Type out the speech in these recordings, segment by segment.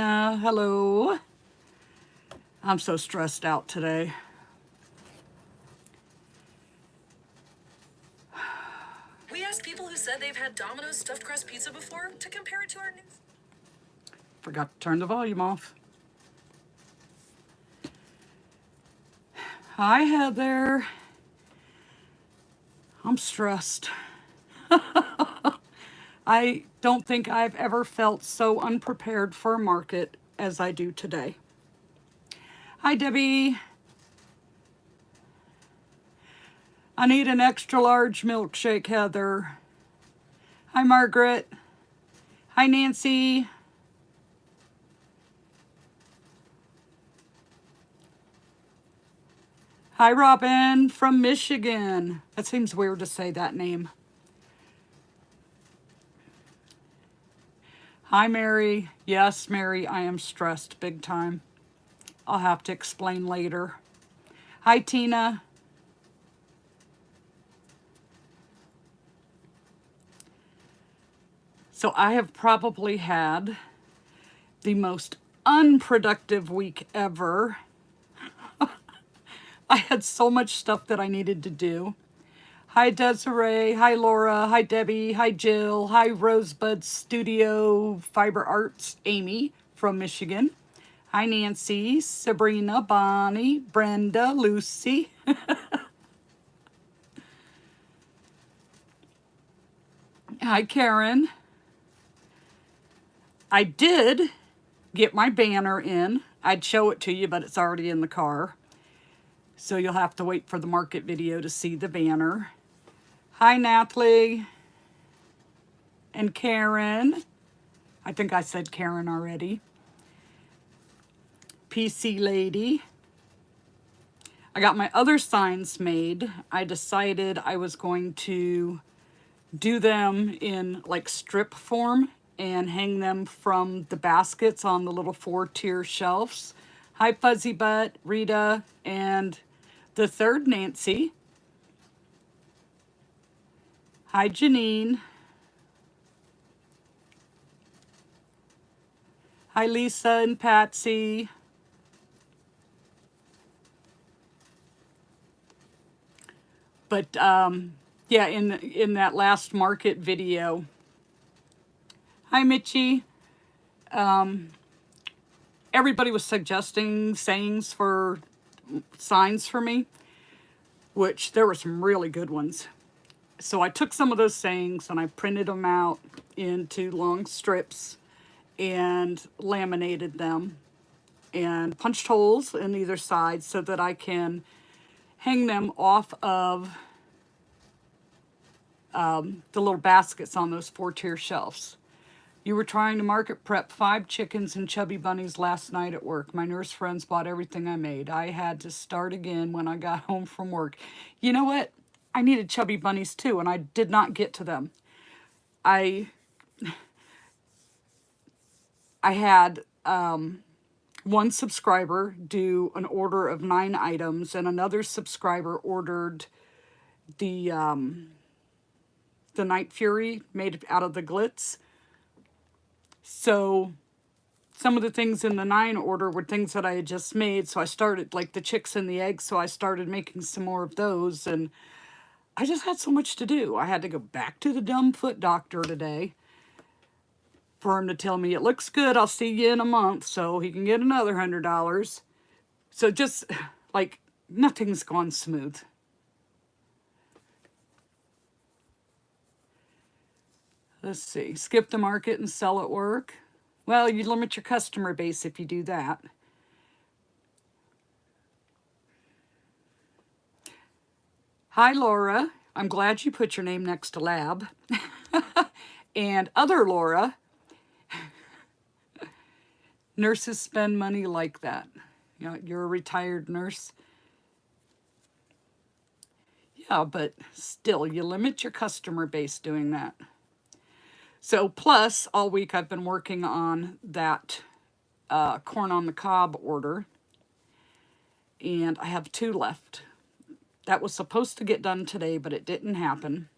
Hello. I'm so stressed out today. We asked people who said they've had Domino's stuffed crust pizza before to compare it to our news. Forgot to turn the volume off. Hi, Heather. I'm stressed. I don't think I've ever felt so unprepared for a market as I do today. Hi, Debbie. I need an extra large milkshake, Heather. Hi, Margaret. Hi, Nancy. Hi, Robin from Michigan. That seems weird to say that name. Hi, Mary. Yes, Mary, I am stressed big time. I'll have to explain later. Hi, Tina. So I have probably had the most unproductive week ever. I had so much stuff that I needed to do. Hi, Desiree. Hi, Laura. Hi, Debbie. Hi, Jill. Hi, Rosebud Studio Fiber Arts, Amy from Michigan. Hi, Nancy, Sabrina, Bonnie, Brenda, Lucy. Hi, Karen. I did get my banner in. I'd show it to you, but it's already in the car. So you'll have to wait for the market video to see the banner. Hi, Natalie and Karen. I think I said Karen already. PC Lady. I got my other signs made. I decided I was going to do them in like strip form and hang them from the baskets on the little 4-tier shelves. Hi, Fuzzy Butt, Rita, and the third Nancy. Hi, Janine. Hi, Lisa and Patsy. But yeah, in that last market video. Hi, Mitchie. Everybody was suggesting sayings for signs for me, which there were some really good ones. So I took some of those sayings and I printed them out into long strips and laminated them and punched holes in either side so that I can hang them off of the little baskets on those 4-tier shelves. You were trying to market prep 5 chickens and chubby bunnies last night at work. My nurse friends bought everything I made. I had to start again when I got home from work. You know what? I needed chubby bunnies too, and I did not get to them. I had one subscriber do an order of 9 items, and another subscriber ordered the Night Fury made out of the glitz. So some of the things in the 9 order were things that I had just made. So I started, like the chicks and the eggs, so I started making some more of those. And I just had so much to do. I had to go back to the dumb foot doctor today for him to tell me, it looks good, I'll see you in a month, so he can get another $100. So just, like, nothing's gone smooth. Let's see, skip the market and sell at work. Well, you limit your customer base if you do that. Hi, Laura. I'm glad you put your name next to Lab. And other Laura, nurses spend money like that. You know, you're a retired nurse. Yeah, but still, you limit your customer base doing that. So plus, all week I've been working on that corn on the cob order. And I have 2 left. That was supposed to get done today, but it didn't happen.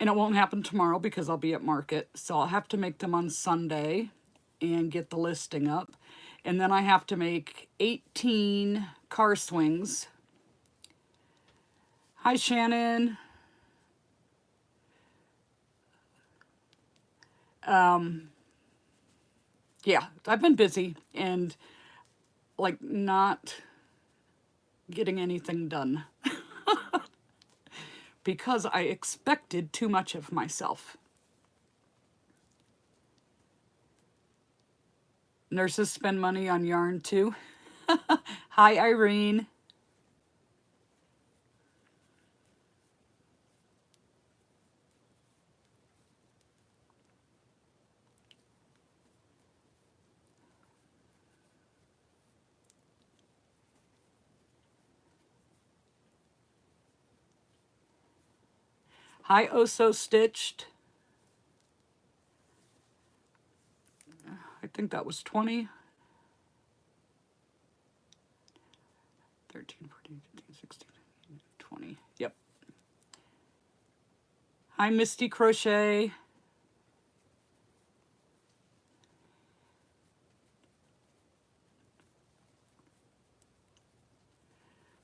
And it won't happen tomorrow because I'll be at market. So I'll have to make them on Sunday. and get the listing up. And then I have to make 18 car swings. Hi, Shannon. Yeah, I've been busy and like not getting anything done because I expected too much of myself. Nurses spend money on yarn too. Hi, Irene. Hi, Oso Stitched. I think that was 20. 13, 14, 15, 16, 20. Yep. Hi, Misty Crochet.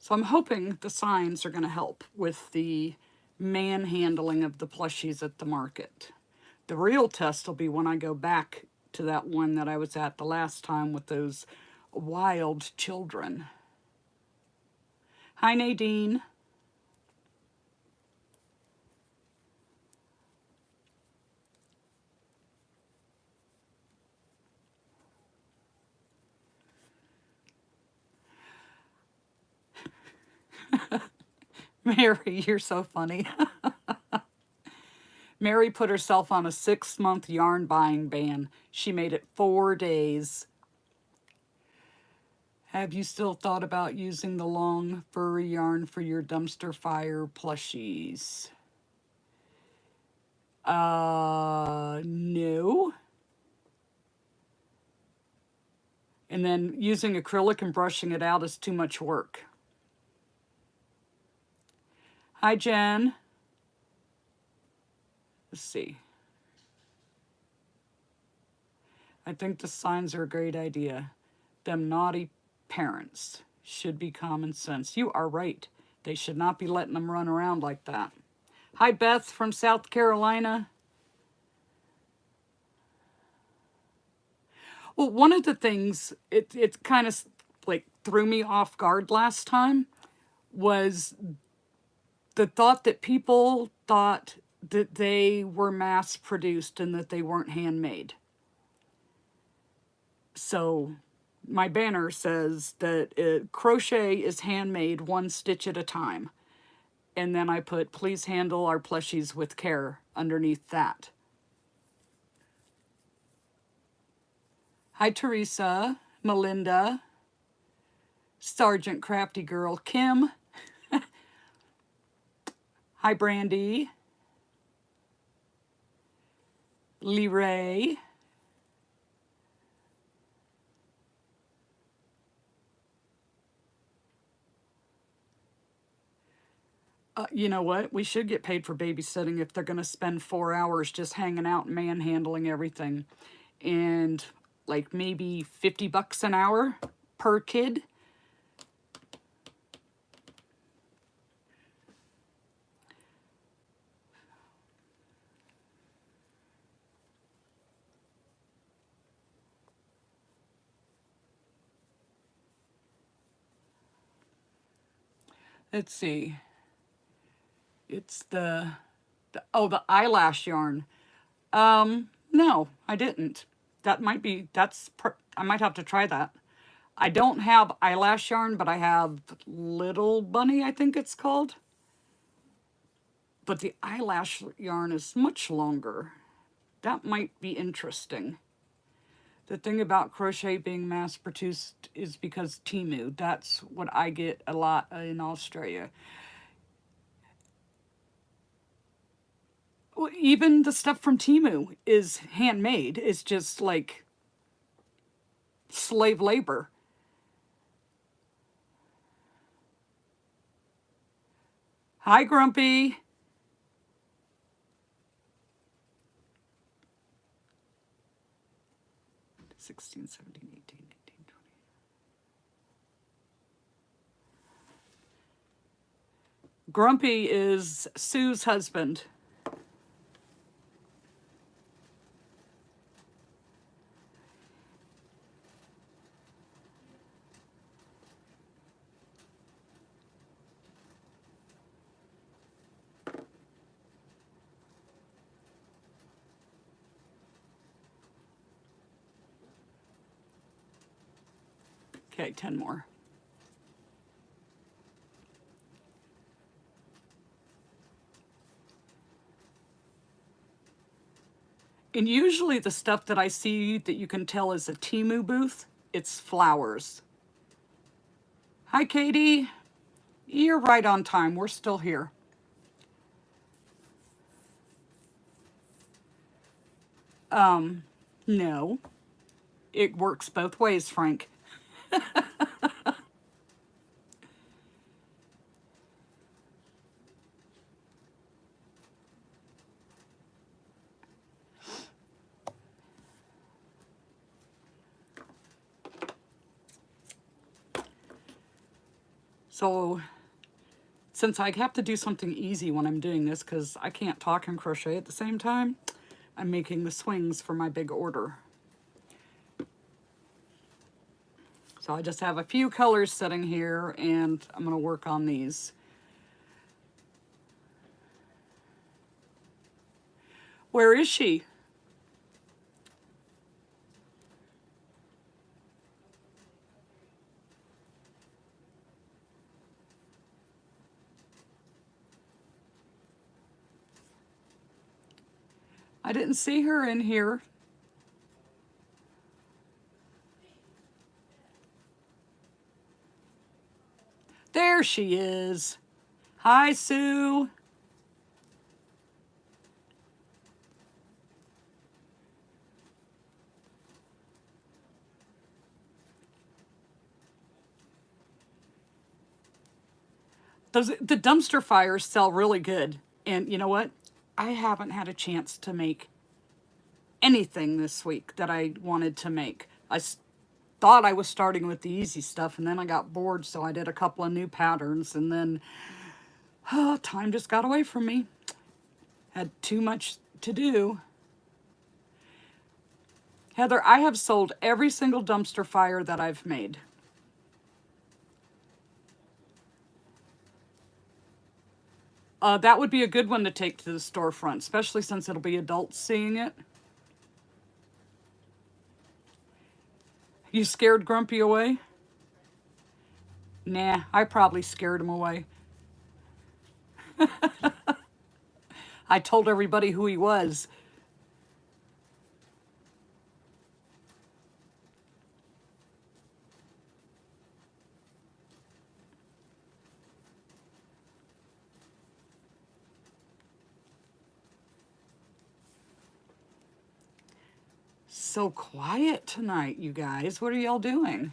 So I'm hoping the signs are going to help with the manhandling of the plushies at the market. The real test will be when I go back to that one that I was at the last time with those wild children. Hi, Nadine. Mary, you're so funny. Mary put herself on a 6-month yarn buying ban. She made it 4 days. Have you still thought about using the long furry yarn for your dumpster fire plushies? No. And then using acrylic and brushing it out is too much work. Hi, Jen. Let's see. I think the signs are a great idea. Them naughty parents should be common sense. You are right. They should not be letting them run around like that. Hi, Beth from South Carolina. Well, one of the things it kind of like threw me off guard last time was the thought that people thought that they were mass produced and that they weren't handmade. So my banner says that crochet is handmade 1 stitch at a time. And then I put, please handle our plushies with care underneath that. Hi, Teresa, Melinda, Sergeant Crafty Girl, Kim. Hi, Brandy, Lee Ray. You know what? We should get paid for babysitting if they're going to spend 4 hours just hanging out and manhandling everything. And like maybe $50 an hour per kid. Let's see. It's the eyelash yarn. No, I didn't. That might be, I might have to try that. I don't have eyelash yarn, but I have Little Bunny, I think it's called. But the eyelash yarn is much longer. That might be interesting. The thing about crochet being mass produced is because Temu. That's what I get a lot in Australia. Well, even the stuff from Temu is handmade. It's just like slave labor. Hi, Grumpy. 16, 17, 18, 19, 20. Grumpy is Sue's husband. Okay, 10 more. And usually the stuff that I see that you can tell is a Temu booth, it's flowers. Hi, Katie. You're right on time. We're still here. No. It works both ways, Frank. So, since I have to do something easy when I'm doing this, because I can't talk and crochet at the same time, I'm making the swings for my big order. So I just have a few colors sitting here, and I'm going to work on these. Where is she? I didn't see her in here. There she is. Hi, Sue. The dumpster fires sell really good. And you know what? I haven't had a chance to make anything this week that I wanted to make. I thought I was starting with the easy stuff, and then I got bored, so I did a couple of new patterns, and then time just got away from me. Had too much to do. Heather, I have sold every single dumpster fire that I've made. That would be a good one to take to the storefront, especially since it'll be adults seeing it. You scared Grumpy away? Nah, I probably scared him away. I told everybody who he was. So quiet tonight, you guys. What are y'all doing?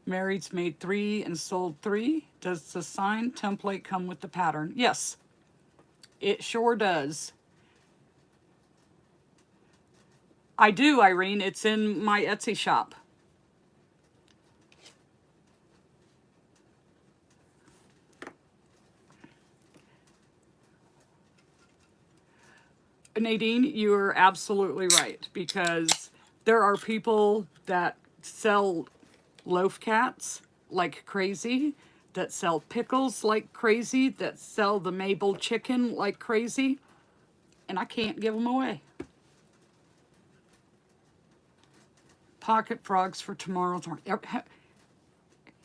Mary's made 3 and sold 3. Does the sign template come with the pattern? Yes, it sure does. I do, Irene. It's in my Etsy shop. Nadine, you're absolutely right, because there are people that sell loaf cats like crazy, that sell pickles like crazy, that sell the Mabel chicken like crazy, and I can't give them away. Pocket frogs for tomorrow's market.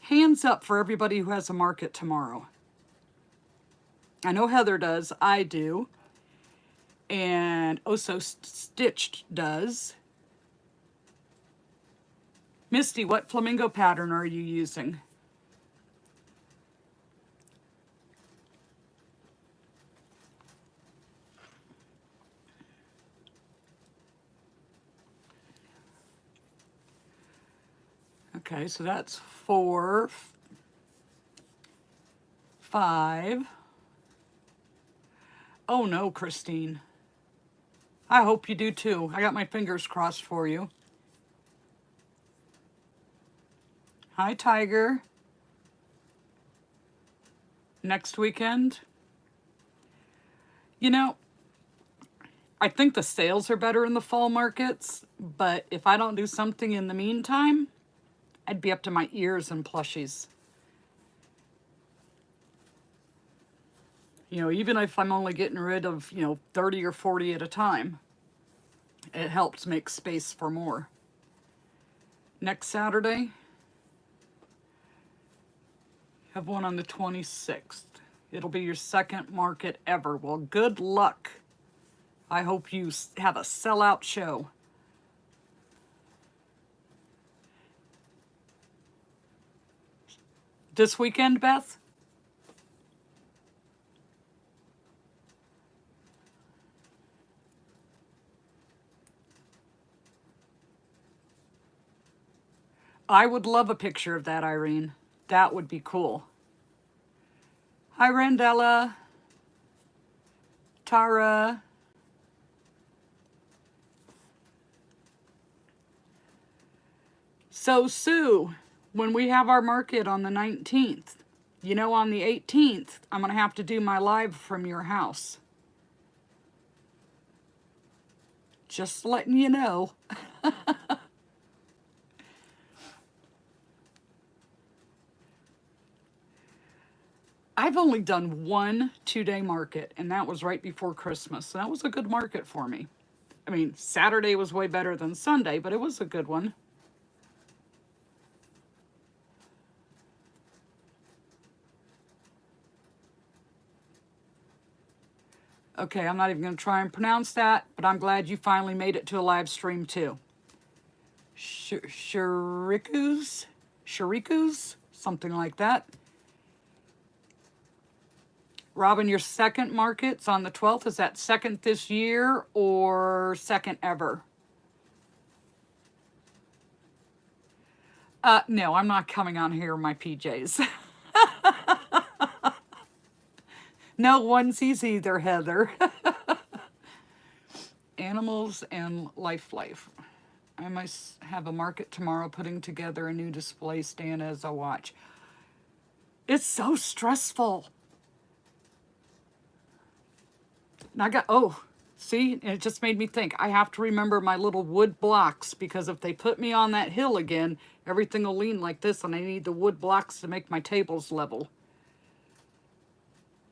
Hands up for everybody who has a market tomorrow. I know Heather does. I do. And also Stitched does. Misty, what flamingo pattern are you using? Okay, so that's 4, 5. Oh no, Christine. I hope you do too. I got my fingers crossed for you. Hi, Tiger. Next weekend? You know, I think the sales are better in the fall markets, but if I don't do something in the meantime, I'd be up to my ears in plushies. You know, even if I'm only getting rid of, 30 or 40 at a time, it helps make space for more. Next Saturday, have one on the 26th. It'll be your second market ever. Well, good luck. I hope you have a sellout show. This weekend, Beth? I would love a picture of that, Irene. That would be cool. Hi, Randella. Tara. So, Sue, when we have our market on the 19th, on the 18th, I'm going to have to do my live from your house. Just letting you know. I've only done one 2-day market, and that was right before Christmas. So that was a good market for me. I mean, Saturday was way better than Sunday, but it was a good one. Okay, I'm not even going to try and pronounce that, but I'm glad you finally made it to a live stream too. Sharikus? Something like that. Robin, your second market's on the 12th. Is that second this year or second ever? No, I'm not coming on here in my PJs. No onesies either, Heather. Animals and life. I must have a market tomorrow putting together a new display stand as I watch. It's so stressful. And see, it just made me think. I have to remember my little wood blocks because if they put me on that hill again, everything will lean like this and I need the wood blocks to make my tables level.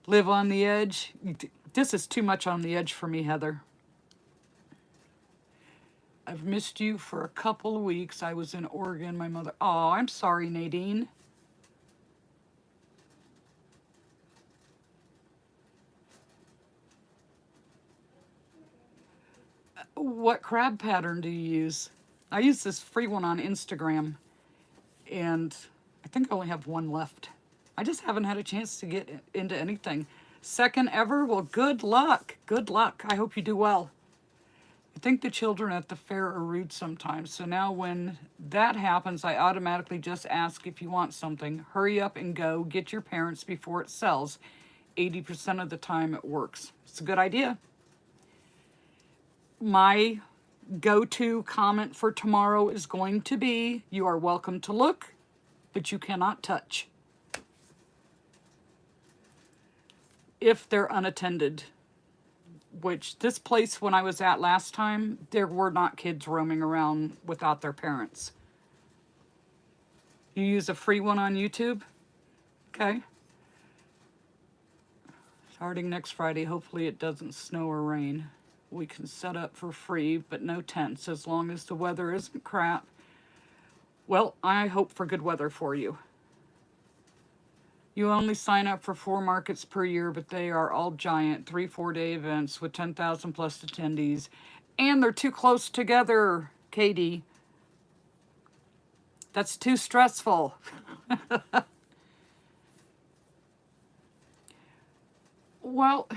Live on the edge. This is too much on the edge for me, Heather. I've missed you for a couple of weeks. I was in Oregon, my mother. Oh, I'm sorry, Nadine. What crab pattern do you use? I use this free one on Instagram, and I think I only have one left. I just haven't had a chance to get into anything. Second ever? Well, good luck. Good luck. I hope you do well. I think the children at the fair are rude sometimes, so now when that happens, I automatically just ask if you want something. Hurry up and go. Get your parents before it sells. 80% of the time it works. It's a good idea. My go-to comment for tomorrow is going to be, you are welcome to look, but you cannot touch. If they're unattended. Which this place when I was at last time, there were not kids roaming around without their parents. You use a free one on YouTube? Okay. Starting next Friday, hopefully it doesn't snow or rain. We can set up for free, but no tents as long as the weather isn't crap. Well, I hope for good weather for you. You only sign up for 4 markets per year, but they are all giant 3-4-day events with 10,000 plus attendees. And they're too close together, Katie. That's too stressful. Well,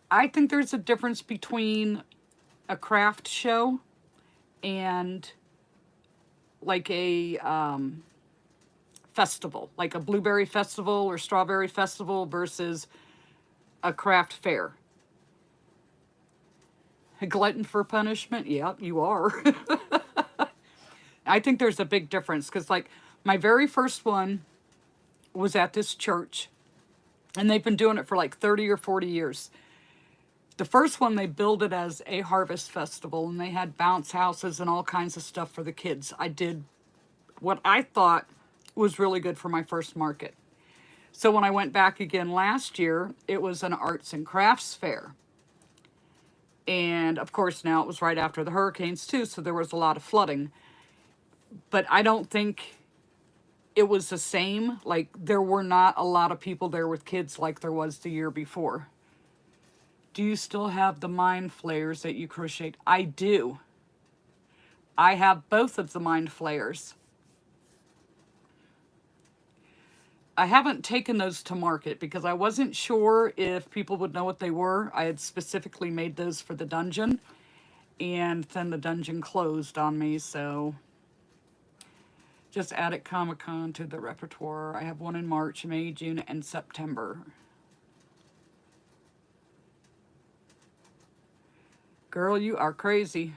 I think there's a difference between a craft show and like a festival, like a blueberry festival or strawberry festival versus a craft fair. A glutton for punishment? Yeah, you are. I think there's a big difference because, like, my very first one was at this church, and they've been doing it for like 30 or 40 years. The first one, they billed it as a harvest festival, and they had bounce houses and all kinds of stuff for the kids. I did what I thought was really good for my first market. So when I went back again last year, it was an arts and crafts fair. And of course, now it was right after the hurricanes too, so there was a lot of flooding. But I don't think it was the same. Like, there were not a lot of people there with kids like there was the year before. Do you still have the mind flayers that you crocheted? I do. I have both of the mind flayers. I haven't taken those to market because I wasn't sure if people would know what they were. I had specifically made those for the dungeon, and then the dungeon closed on me, so just added Comic-Con to the repertoire. I have one in March, May, June, and September. Girl, you are crazy.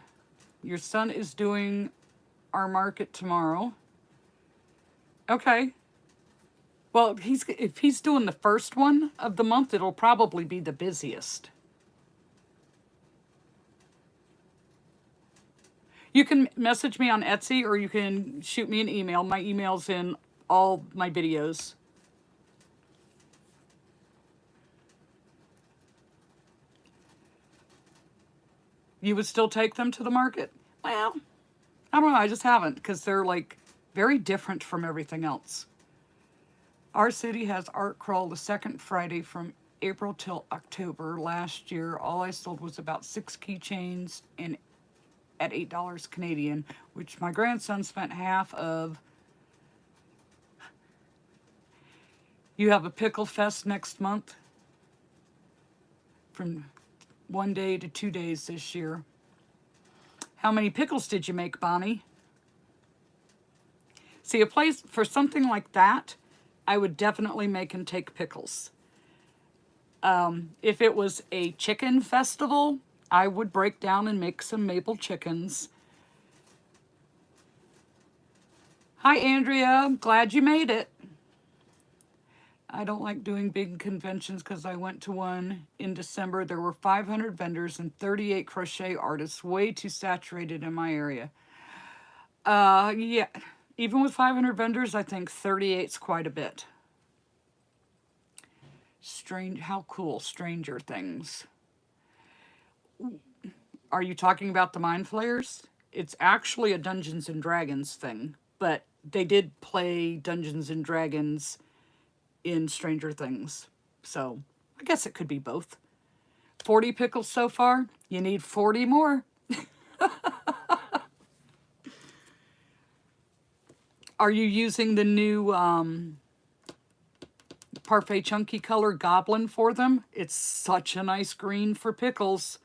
Your son is doing our market tomorrow. Okay. Well, if he's doing the first one of the month, it'll probably be the busiest. You can message me on Etsy, or you can shoot me an email. My email's in all my videos. You would still take them to the market? Well, I don't know. I just haven't, because they're like very different from everything else. Our city has art crawl the second Friday from April till October. Last year, all I sold was about 6 keychains and at $8 Canadian, which my grandson spent half of. You have a pickle fest next month from 1 day to 2 days this year. How many pickles did you make, Bonnie? See, a place for something like that, I would definitely make and take pickles. If it was a chicken festival, I would break down and make some maple chickens. Hi, Andrea. I'm glad you made it. I don't like doing big conventions because I went to one in December. There were 500 vendors and 38 crochet artists, way too saturated in my area. Yeah, even with 500 vendors, I think 38's quite a bit. How cool, Stranger Things. Are you talking about the Mind Flayers? It's actually a Dungeons and Dragons thing, but they did play Dungeons and Dragons in Stranger Things. So I guess it could be both. 40 pickles so far. You need 40 more. Are you using the new Parfait Chunky Color Goblin for them? It's such a nice green for pickles.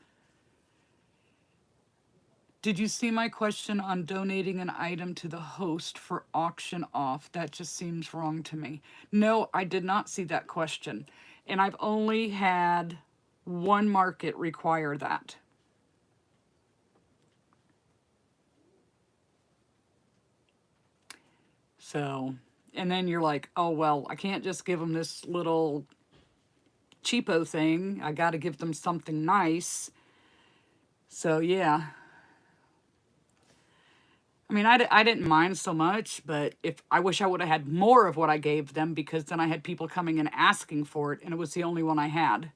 Did you see my question on donating an item to the host for auction off? That just seems wrong to me. No, I did not see that question. And I've only had one market require that. So, and then you're like, oh, well, I can't just give them this little cheapo thing. I got to give them something nice. So, yeah. I mean, I didn't mind so much, but I wish I would have had more of what I gave them, because then I had people coming and asking for it, and it was the only one I had.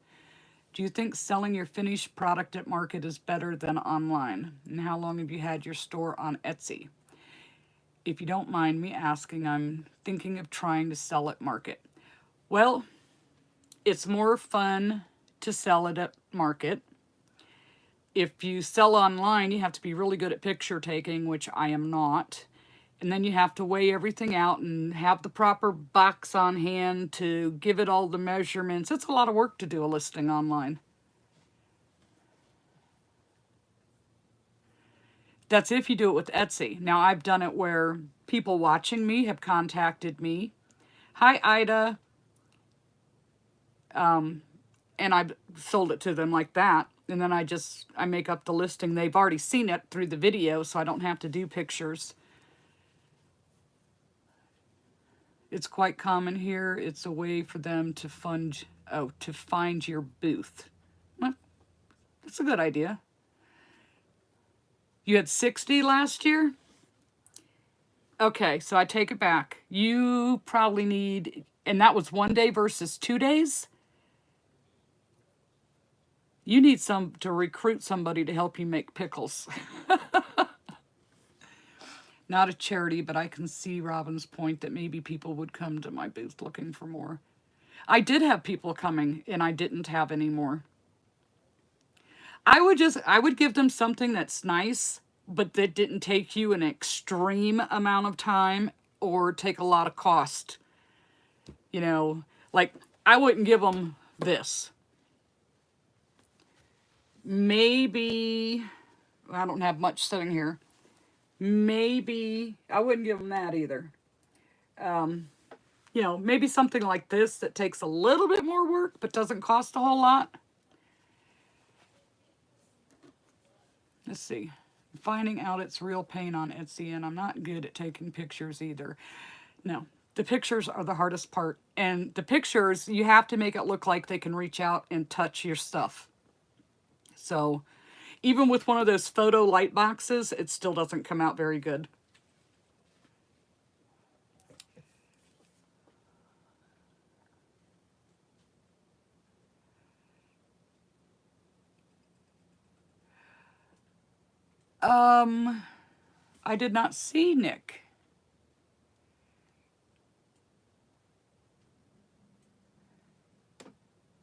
Do you think selling your finished product at market is better than online? And how long have you had your store on Etsy? If you don't mind me asking, I'm thinking of trying to sell at market. Well, it's more fun to sell it at market. If you sell online, you have to be really good at picture taking, which I am not. And then you have to weigh everything out and have the proper box on hand to give it all the measurements. It's a lot of work to do a listing online. That's if you do it with Etsy. Now, I've done it where people watching me have contacted me. Hi, Ida. and I've sold it to them like that. And then I make up the listing. They've already seen it through the video, so I don't have to do pictures. It's quite common here. It's a way for them to find your booth. Well, that's a good idea. You had 60 last year? Okay, so I take it back. You probably need, and that was 1 day versus 2 days? You need to recruit somebody to help you make pickles. Not a charity, but I can see Robin's point that maybe people would come to my booth looking for more. I did have people coming, and I didn't have any more. I would give them something that's nice, but that didn't take you an extreme amount of time or take a lot of cost. You know, like I wouldn't give them this. Maybe, I don't have much sitting here. Maybe, I wouldn't give them that either. You know, maybe something like this that takes a little bit more work but doesn't cost a whole lot. Let's see. Finding out it's real pain on Etsy, and I'm not good at taking pictures either. No, the pictures are the hardest part. And the pictures, you have to make it look like they can reach out and touch your stuff. So even with one of those photo light boxes, it still doesn't come out very good. I did not see Nick.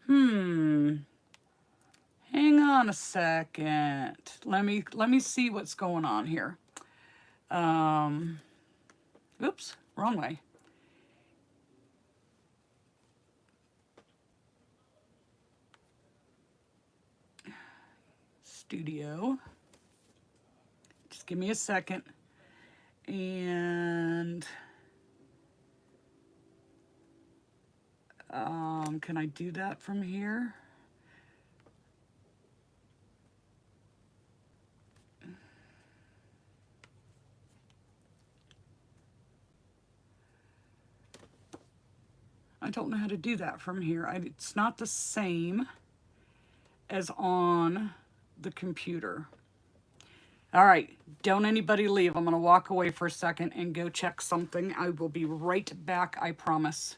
Hang on a second. Let me see what's going on here. Oops, wrong way. Studio. Just give me a second. And can I do that from here? I don't know how to do that from here. It's not the same as on the computer. All right, don't anybody leave. I'm gonna walk away for a second and go check something. I will be right back, I promise.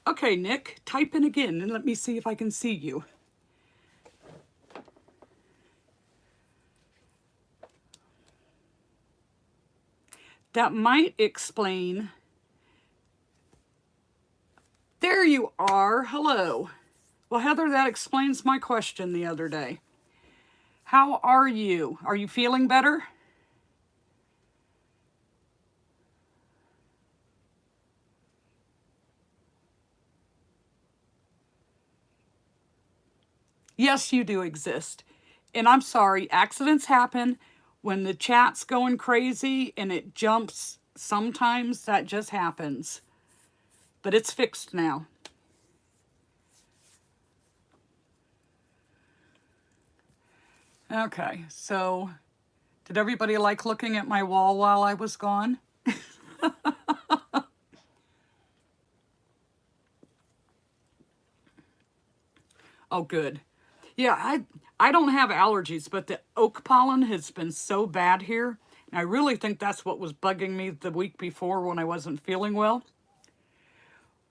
Okay, Nick, type in again and let me see if I can see you. That might explain. There you are. Hello. Well, Heather, that explains my question the other day. How are you? Are you feeling better? Yes, you do exist. And I'm sorry, accidents happen. When the chat's going crazy and it jumps, sometimes that just happens. But it's fixed now. Okay, so did everybody like looking at my wall while I was gone? Oh, good. Yeah, I don't have allergies, but the oak pollen has been so bad here. I really think that's what was bugging me the week before when I wasn't feeling well.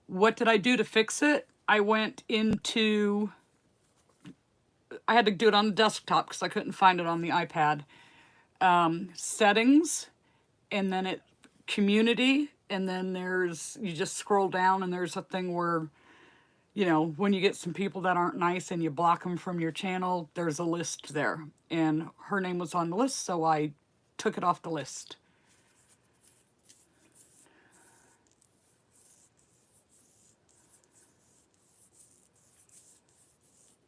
What did I do to fix it? I went into, I had to do it on the desktop because I couldn't find it on the iPad. Settings, and then it, community, and then there's, you just scroll down and there's a thing where, you know, when you get some people that aren't nice and you block them from your channel, there's a list there. And her name was on the list, so I took it off the list.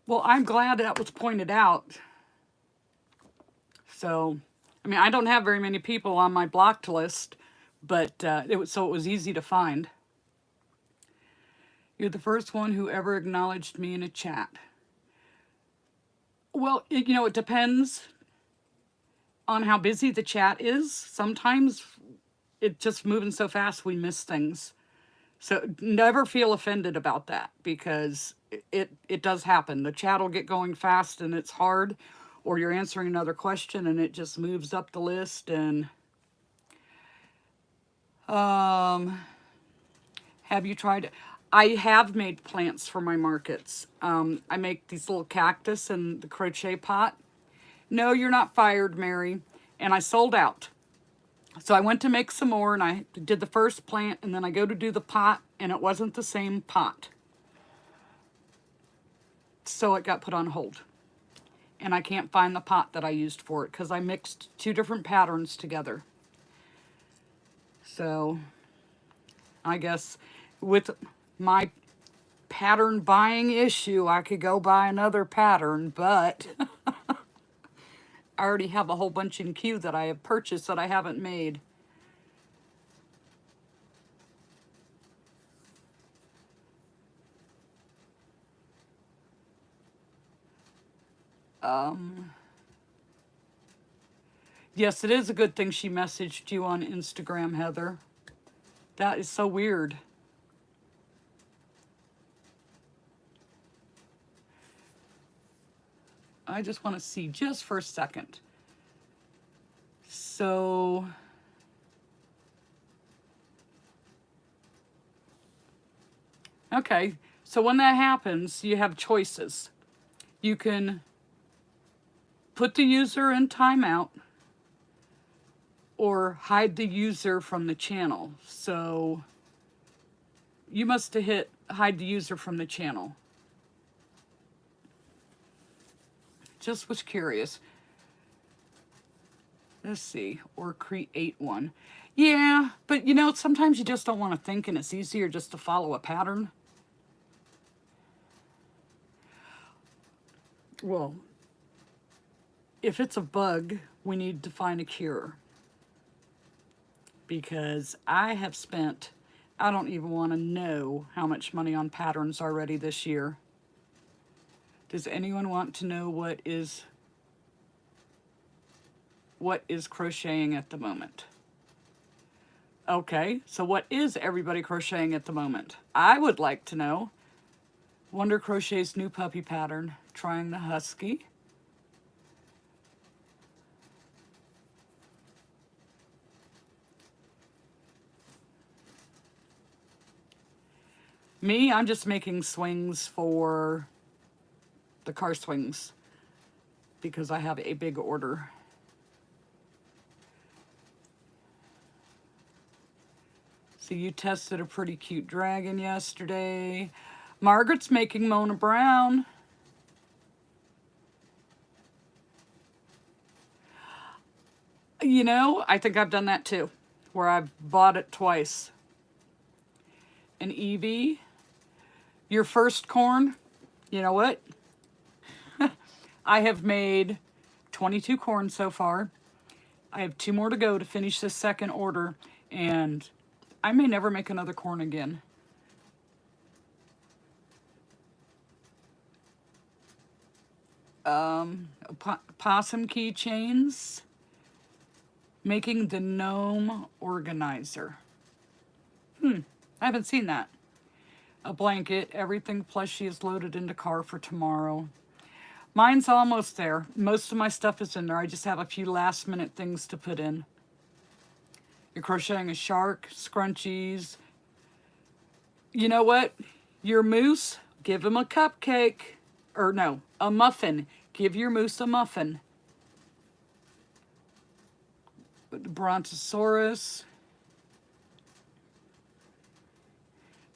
Well, I'm glad that was pointed out. So, I mean, I don't have very many people on my blocked list, but it was easy to find. You're the first one who ever acknowledged me in a chat. Well, you know, it depends on how busy the chat is. Sometimes it's just moving so fast we miss things. So never feel offended about that, because it does happen. The chat will get going fast and it's hard, or you're answering another question and it just moves up the list. And have you tried? I have made plants for my markets. I make these little cactus in the crochet pot. No, you're not fired, Mary. And I sold out. So I went to make some more, and I did the first plant, and then I go to do the pot, and it wasn't the same pot. So it got put on hold. And I can't find the pot that I used for it because I mixed 2 different patterns together. So I guess with my pattern buying issue, I could go buy another pattern, but I already have a whole bunch in queue that I have purchased that I haven't made. Yes, it is a good thing she messaged you on Instagram, Heather. That is so weird. I just want to see just for a second. So, okay. So when that happens, you have choices. You can put the user in timeout or hide the user from the channel. So you must have hit hide the user from the channel. Just was curious. Let's see, or create one. Yeah, but you know, sometimes you just don't want to think, and it's easier just to follow a pattern. Well, if it's a bug, we need to find a cure. Because I have spent, I don't even want to know how much money on patterns already this year. Does anyone want to know what is crocheting at the moment? Okay, so what is everybody crocheting at the moment? I would like to know. Wonder Crochet's new puppy pattern, trying the husky. Me, I'm just making swings for the car swings because I have a big order. So you tested a pretty cute dragon yesterday. Margaret's making Mona Brown. You know, I think I've done that too, where I've bought it twice. And Evie, your first corn, you know what? I have made 22 corn so far. I have 2 more to go to finish this second order, and I may never make another corn again. Possum keychains. Making the gnome organizer. I haven't seen that. A blanket. Everything Plushie is loaded into car for tomorrow. Mine's almost there. Most of my stuff is in there. I just have a few last minute things to put in. You're crocheting a shark, scrunchies. You know what? Your moose, give him a cupcake. Or no, a muffin. Give your moose a muffin. The Brontosaurus.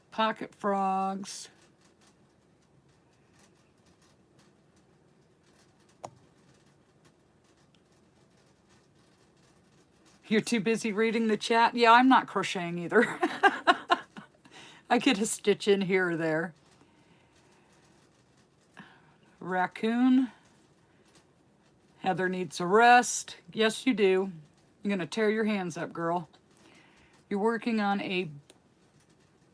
Pocket frogs. You're too busy reading the chat? Yeah, I'm not crocheting either. I get a stitch in here or there. Raccoon. Heather needs a rest. Yes, you do. You're going to tear your hands up, girl. You're working on a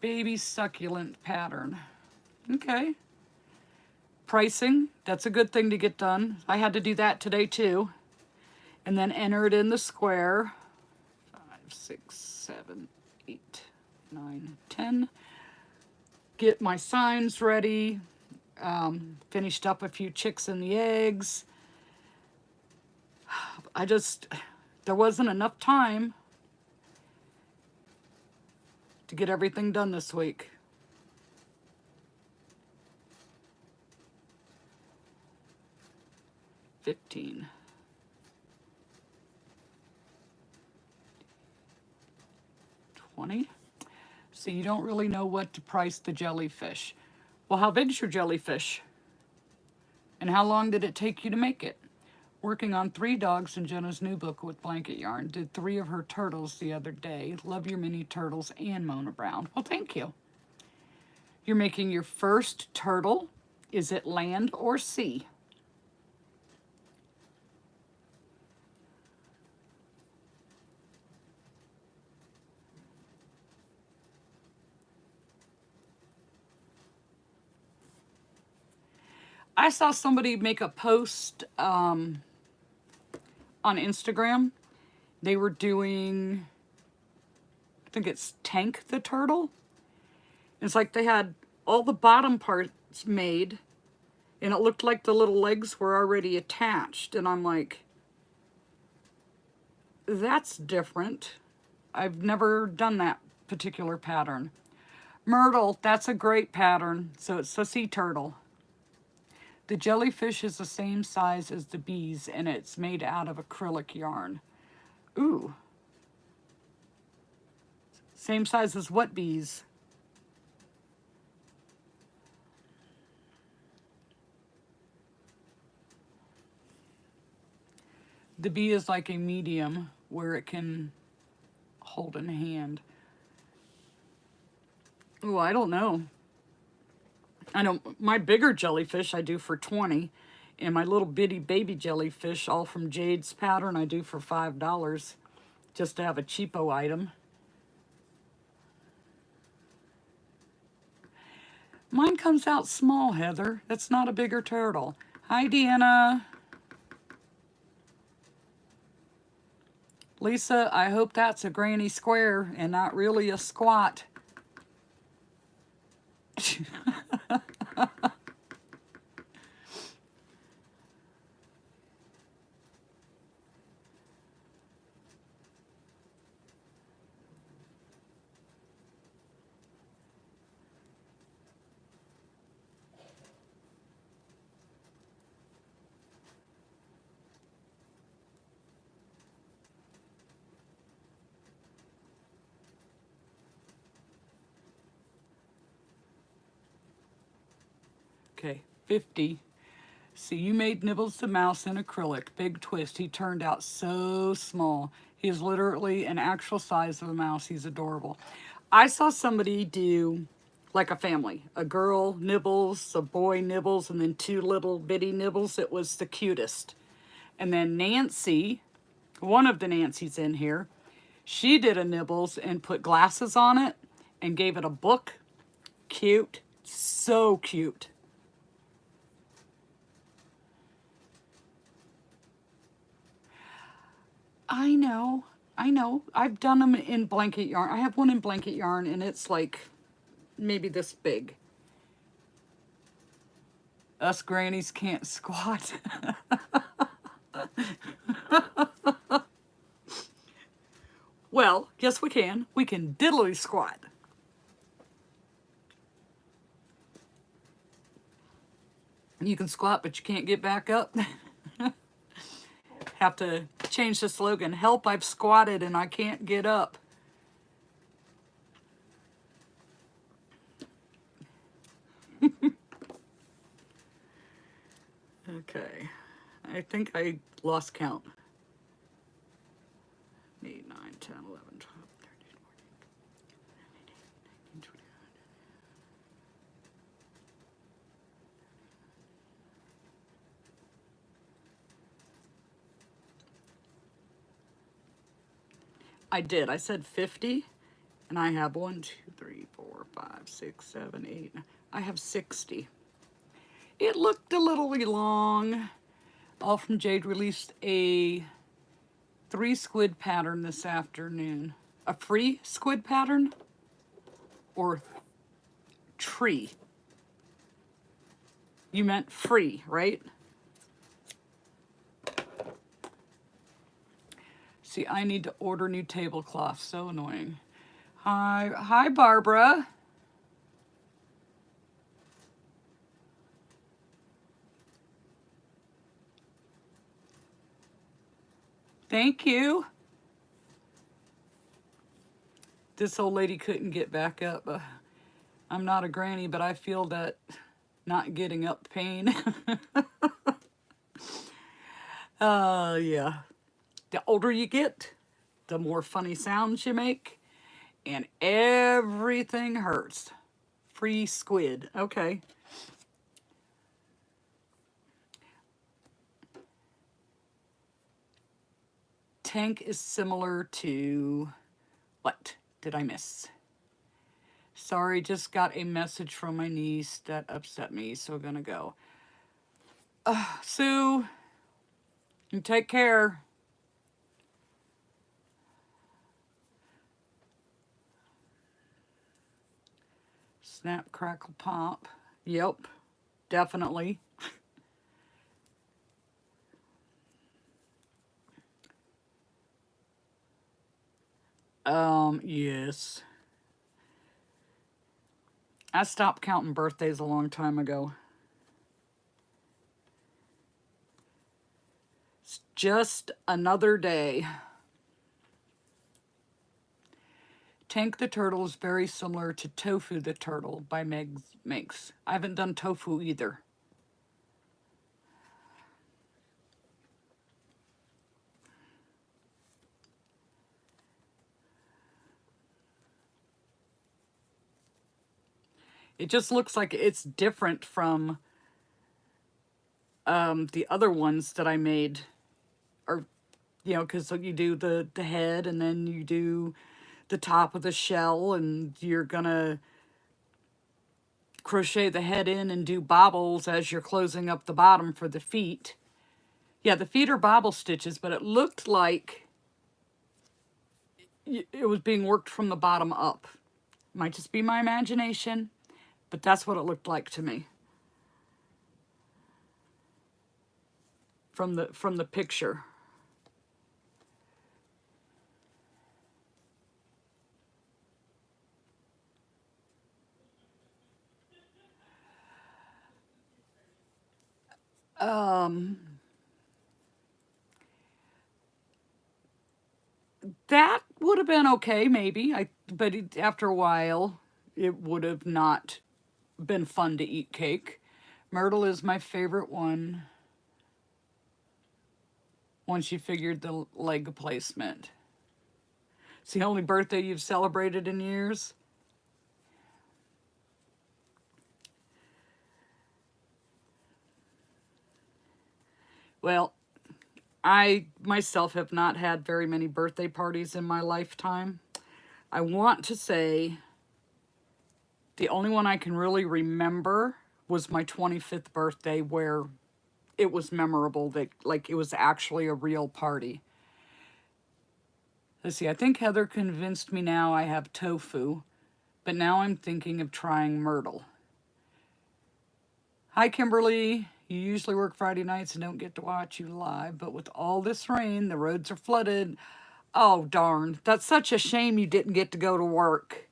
baby succulent pattern. Okay. Pricing. That's a good thing to get done. I had to do that today, too. And then enter it in the square. 5, 6, 7, 8, 9, 10. Get my signs ready. Finished up a few chicks and the eggs. There wasn't enough time to get everything done this week. $15. $20. So you don't really know what to price the jellyfish. Well, how big's your jellyfish? And how long did it take you to make it? Working on 3 dogs in Jenna's new book with blanket yarn. Did 3 of her turtles the other day. Love your mini turtles and Mona Brown. Well, thank you. You're making your first turtle. Is it land or sea? I saw somebody make a post on Instagram. They were doing, I think it's Tank the Turtle. It's like they had all the bottom parts made, and it looked like the little legs were already attached. And I'm like, that's different. I've never done that particular pattern. Myrtle, that's a great pattern. So it's a sea turtle. The jellyfish is the same size as the bees, and it's made out of acrylic yarn. Ooh. Same size as what bees? The bee is like a medium where it can hold in hand. Ooh, I don't know. I know my bigger jellyfish I do for 20, and my little bitty baby jellyfish, all from Jade's pattern, I do for $5, just to have a cheapo item. Mine comes out small, Heather. That's not a bigger turtle. Hi, Deanna. Lisa, I hope that's a granny square and not really a squat. Okay, 50. See, you made Nibbles the mouse in acrylic. Big twist. He turned out so small. He is literally an actual size of a mouse. He's adorable. I saw somebody do like a family. A girl Nibbles, a boy Nibbles, and then 2 little bitty Nibbles. It was the cutest. And then Nancy, one of the Nancys in here, she did a Nibbles and put glasses on it and gave it a book. Cute. So cute. I know. I've done them in blanket yarn. I have one in blanket yarn, and it's like maybe this big. Us grannies can't squat. Well, yes we can. We can diddly squat. You can squat, but you can't get back up. Have to change the slogan. Help, I've squatted and I can't get up. Okay. I think I lost count. 8, 9, 10, 11, 12, 13, 14, 19, 20. I did. I said 50, and I have 1, 2, 3, 4, 5, 6, 7, 8. I have 60. It looked a little long. All from Jade released a 3 squid pattern this afternoon. A free squid pattern or tree? You meant free, right? See, I need to order new tablecloths. So annoying. Hi, Barbara. Thank you. This old lady couldn't get back up. I'm not a granny, but I feel that not getting up pain. Yeah. The older you get, the more funny sounds you make, and everything hurts. Free squid. Okay. Tank is similar to... What did I miss? Sorry, just got a message from my niece that upset me, so I'm gonna go. Sue, you take care. Snap, crackle, pop. Yep, definitely. Yes. I stopped counting birthdays a long time ago. It's just another day. Tank the Turtle is very similar to Tofu the Turtle by Meg Makes. I haven't done tofu either. It just looks like it's different from the other ones that I made. Or, you know, because you do the head and then you do the top of the shell, and you're gonna crochet the head in and do bobbles as you're closing up the bottom for the feet. Yeah, the feet are bobble stitches, but it looked like it was being worked from the bottom up. Might just be my imagination, but that's what it looked like to me from the picture. That would have been okay, maybe. But after a while, it would have not been fun to eat cake. Myrtle is my favorite one. Once you figured the leg placement. It's the only birthday you've celebrated in years. Well, I myself have not had very many birthday parties in my lifetime. I want to say the only one I can really remember was my 25th birthday, where it was memorable, that like it was actually a real party. Let's see, I think Heather convinced me now I have tofu, but now I'm thinking of trying myrtle. Hi, Kimberly. You usually work Friday nights and don't get to watch you live, but with all this rain, the roads are flooded. Oh, darn. That's such a shame you didn't get to go to work.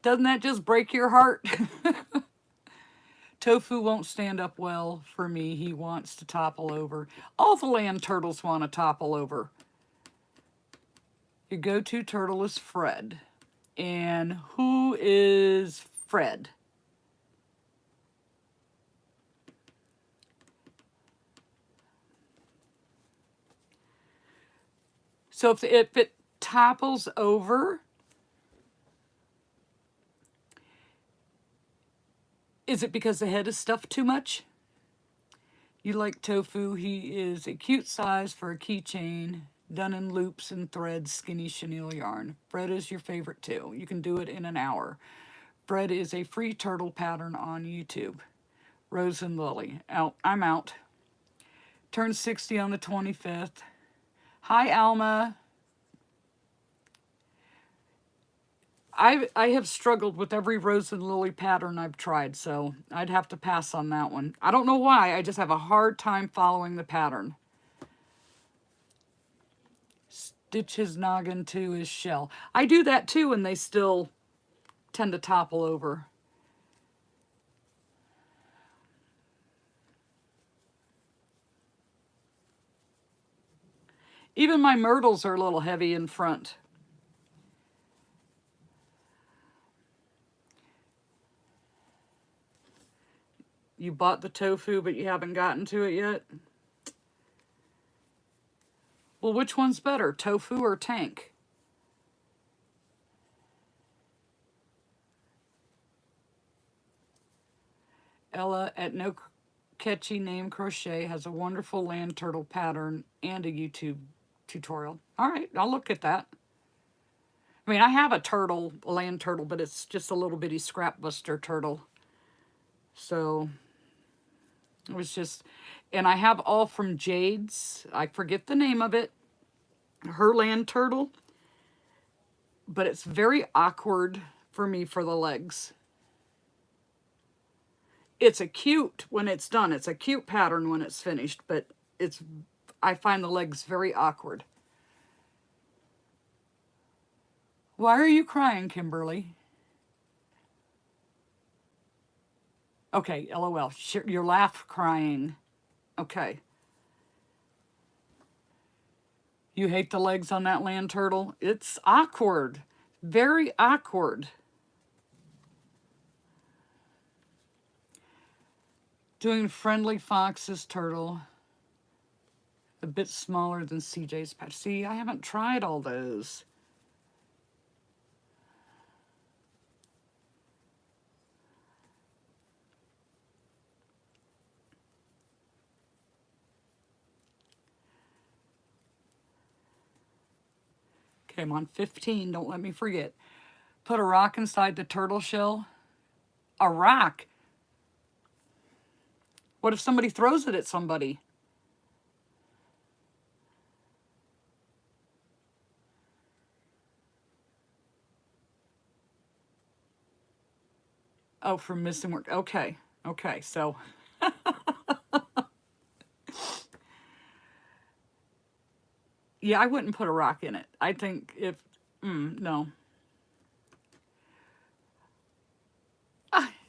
Doesn't that just break your heart? Tofu won't stand up well for me. He wants to topple over. All the land turtles want to topple over. Your go-to turtle is Fred. And who is Fred? So if it topples over, is it because the head is stuffed too much? You like Tofu. He is a cute size for a keychain, done in loops and threads, skinny chenille yarn. Fred is your favorite too. You can do it in an hour. Fred is a free turtle pattern on YouTube. Rose and Lily. Out. I'm out. Turned 60 on the 25th. Hi, Alma. I have struggled with every Rose and Lily pattern I've tried, so I'd have to pass on that one. I don't know why, I just have a hard time following the pattern. Stitch his noggin to his shell. I do that too, and they still tend to topple over. Even my myrtles are a little heavy in front. You bought the tofu, but you haven't gotten to it yet? Well, which one's better, tofu or tank? Ella at No Catchy Name Crochet has a wonderful land turtle pattern and a YouTube tutorial. All right, I'll look at that. I mean, I have a turtle, a land turtle, but it's just a little bitty scrap buster turtle. So it was just, and I have all from Jade's. I forget the name of it. Her land turtle. But it's very awkward for me for the legs. It's a cute when it's done. It's a cute pattern when it's finished, but I find the legs very awkward. Why are you crying, Kimberly? Okay, LOL. Your laugh crying. Okay. You hate the legs on that land turtle? It's awkward. Very awkward. Doing Friendly Fox's turtle. A bit smaller than CJ's patch. See, I haven't tried all those. Okay, I'm on 15. Don't let me forget. Put a rock inside the turtle shell. A rock? What if somebody throws it at somebody? Oh, from missing work. Okay. Okay, so. Yeah, I wouldn't put a rock in it. I think if, no.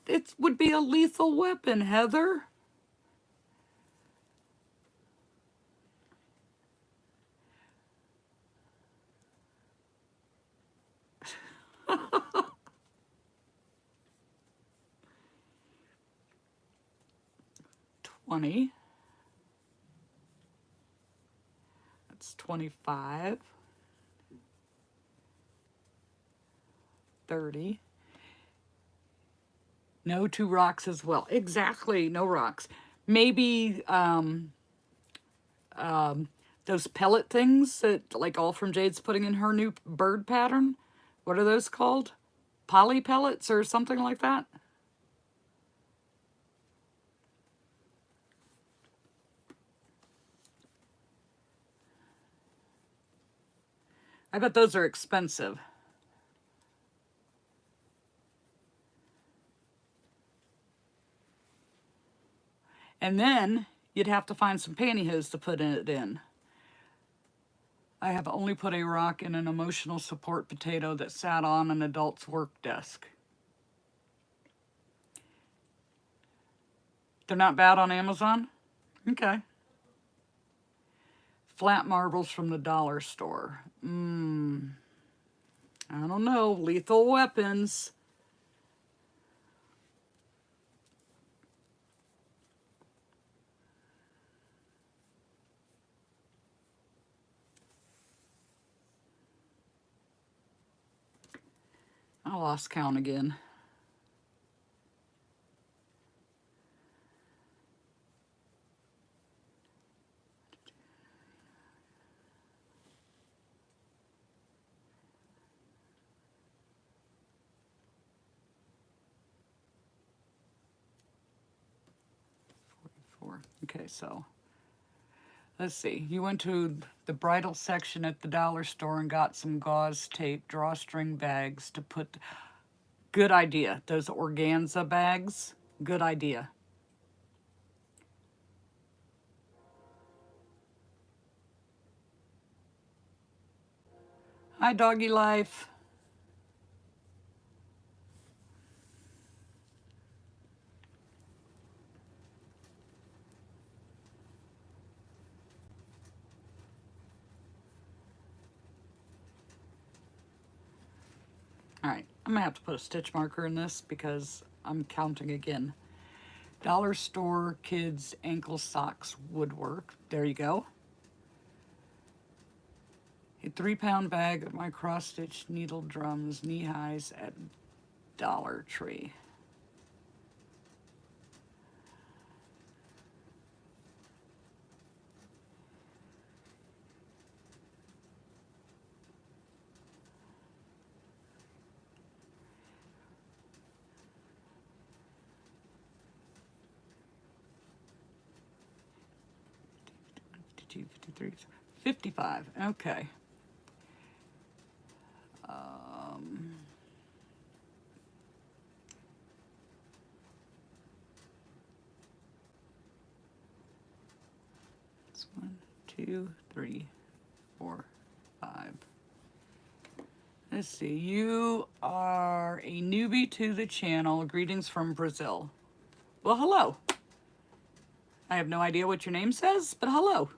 It would be a lethal weapon, Heather. $20. That's $25. $30. No two rocks as well. Exactly, no rocks. Maybe those pellet things that, like, All From Jade's putting in her new bird pattern. What are those called? Poly pellets or something like that? I bet those are expensive. And then you'd have to find some pantyhose to put it in. I have only put a rock in an emotional support potato that sat on an adult's work desk. They're not bad on Amazon? Okay. Flat marbles from the dollar store. I don't know. Lethal Weapons. I lost count again. Okay, so let's see. You went to the bridal section at the dollar store and got some gauze tape, drawstring bags to put. Good idea. Those organza bags. Good idea. Hi, doggy life. All right, I'm gonna have to put a stitch marker in this because I'm counting again. Dollar store kids ankle socks woodwork. There you go. A 3-pound bag of my cross-stitch needle drums, knee-highs at Dollar Tree. $52, $53, $55. Okay. It's 1, 2, 3, 4, 5. Let's see. You are a newbie to the channel. Greetings from Brazil. Well, hello. I have no idea what your name says, but hello.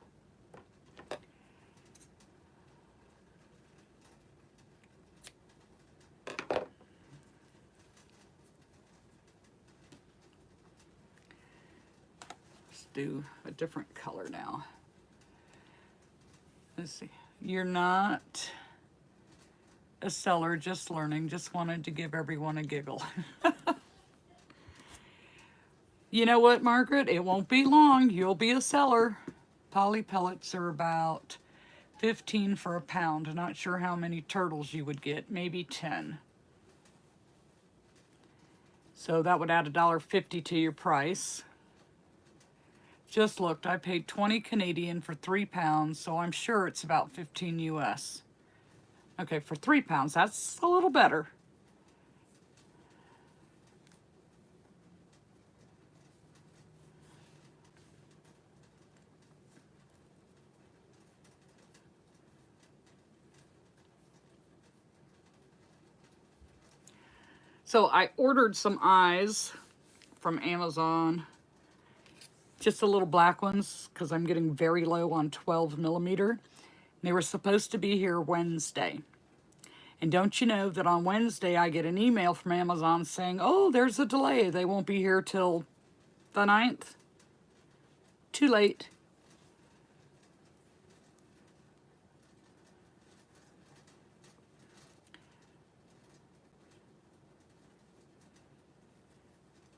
Let's do a different color now. Let's see. You're not a seller, just learning. Just wanted to give everyone a giggle. You know what, Margaret? It won't be long. You'll be a seller. Poly pellets are about 15 for a pound. Not sure how many turtles you would get. Maybe 10. So that would add $1.50 to your price. Just looked. I paid 20 Canadian for 3 pounds, so I'm sure it's about 15 US. Okay, for 3 pounds, that's a little better. So I ordered some eyes from Amazon, just the little black ones, because I'm getting very low on 12mm. They were supposed to be here Wednesday. And don't you know that on Wednesday I get an email from Amazon saying, oh, there's a delay. They won't be here till the 9th. Too late.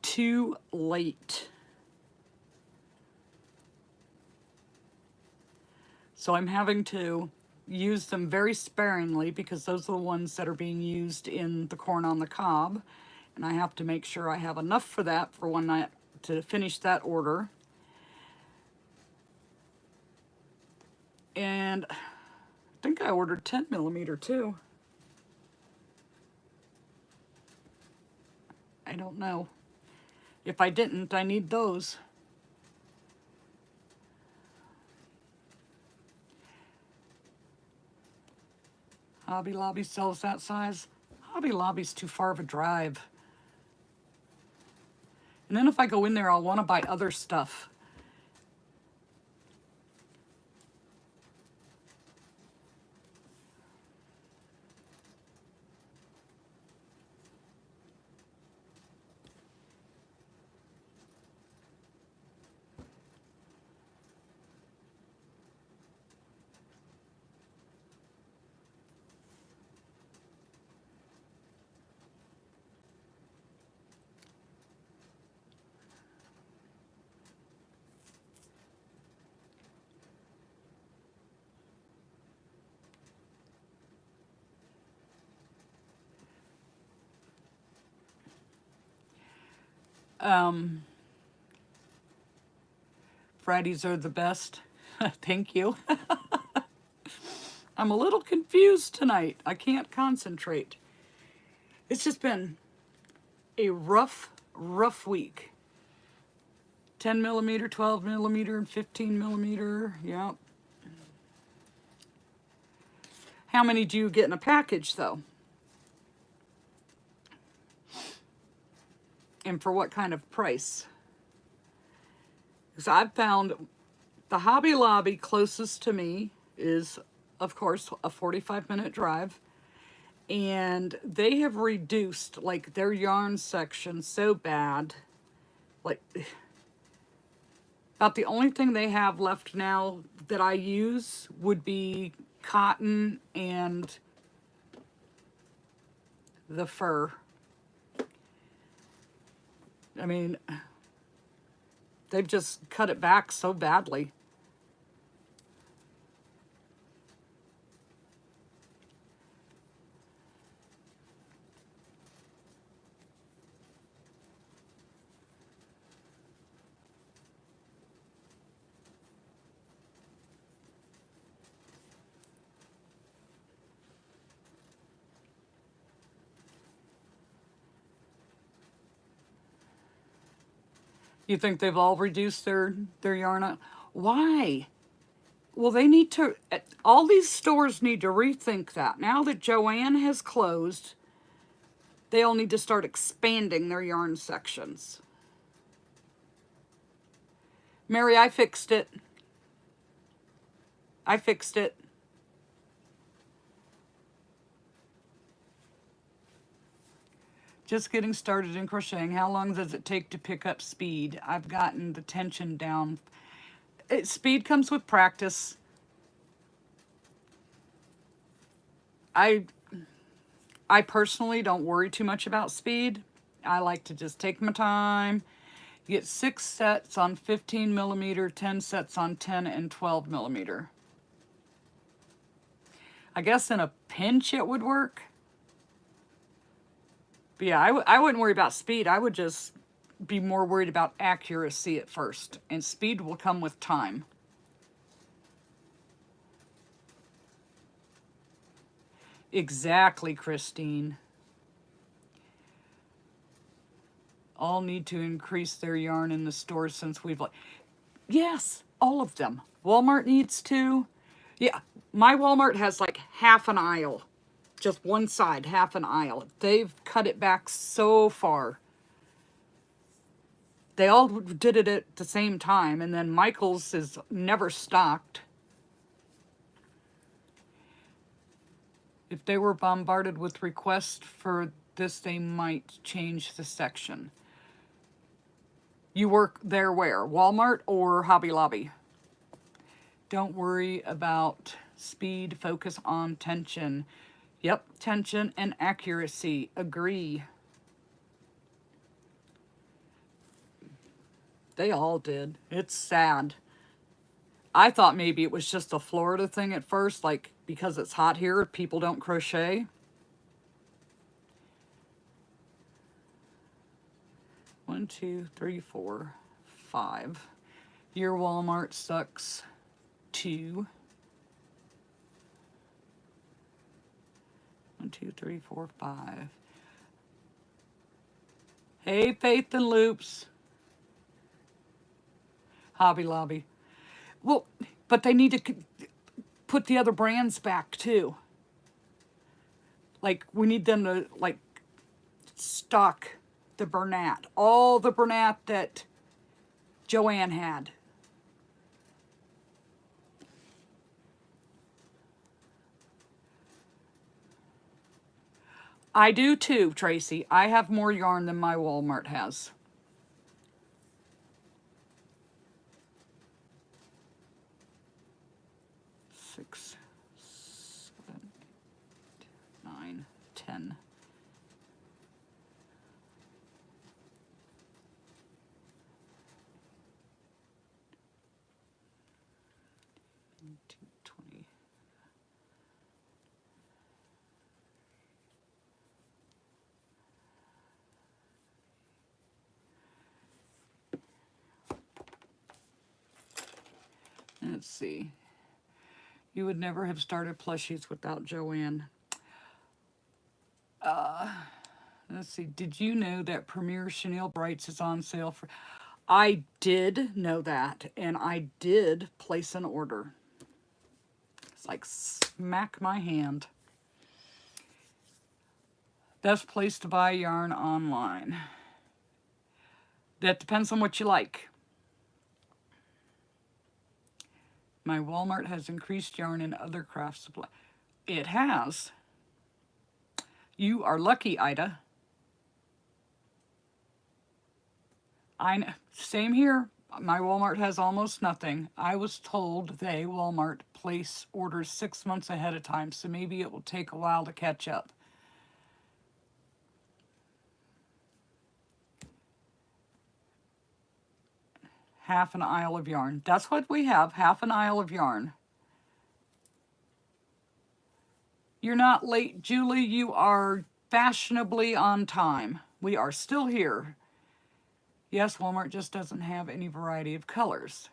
Too late. So I'm having to use them very sparingly because those are the ones that are being used in the corn on the cob. And I have to make sure I have enough for that for one night to finish that order. And I think I ordered 10mm too. I don't know. If I didn't, I need those. Hobby Lobby sells that size. Hobby Lobby's too far of a drive. And then if I go in there, I'll want to buy other stuff. Fridays are the best. Thank you. I'm a little confused tonight. I can't concentrate. It's just been a rough week. 10 millimeter, 12 millimeter, and 15 millimeter. Yep. How many do you get in a package, though? And for what kind of price? Because I've found the Hobby Lobby closest to me is, of course, a 45-minute drive. And they have reduced, like, their yarn section so bad. Like, about the only thing they have left now that I use would be cotton and the fur. I mean, they've just cut it back so badly. You think they've all reduced their yarn? Why? Well, they need to, all these stores need to rethink that. Now that Joann has closed, they all need to start expanding their yarn sections. Mary, I fixed it. I fixed it. Just getting started in crocheting. How long does it take to pick up speed? I've gotten the tension down. Speed comes with practice. I personally don't worry too much about speed. I like to just take my time. You get 6 sets on 15 millimeter, 10 sets on 10 and 12 millimeter. I guess in a pinch it would work. But yeah, I wouldn't worry about speed. I would just be more worried about accuracy at first. And speed will come with time. Exactly, Christine. All need to increase their yarn in the store since we've... Yes, all of them. Walmart needs to. Yeah, my Walmart has like half an aisle. Just one side, half an aisle. They've cut it back so far. They all did it at the same time, and then Michael's is never stocked. If they were bombarded with requests for this, they might change the section. You work there where? Walmart or Hobby Lobby? Don't worry about speed, focus on tension. Yep, tension and accuracy. Agree. They all did. It's sad. I thought maybe it was just a Florida thing at first, like because it's hot here, people don't crochet. One, two, three, four, five. Your Walmart sucks. 2. 1, 2, 3, 4, 5. Hey, Faith and Loops. Hobby Lobby. Well, but they need to put the other brands back too. Like, we need them to, like, stock the Bernat. All the Bernat that Joanne had. I do too, Tracy. I have more yarn than my Walmart has. Six, 7, 9, 10. Let's see. You would never have started plushies without Joanne. Let's see. Did you know that Premier Chenille Brights is on sale for... I did know that, and I did place an order. It's like smack my hand. Best place to buy yarn online. That depends on what you like. My Walmart has increased yarn and other craft supply. It has. You are lucky, Ida. I know. Same here. My Walmart has almost nothing. I was told Walmart place orders 6 months ahead of time, so maybe it will take a while to catch up. Half an aisle of yarn. That's what we have, half an aisle of yarn. You're not late, Julie. You are fashionably on time. We are still here. Yes, Walmart just doesn't have any variety of colors.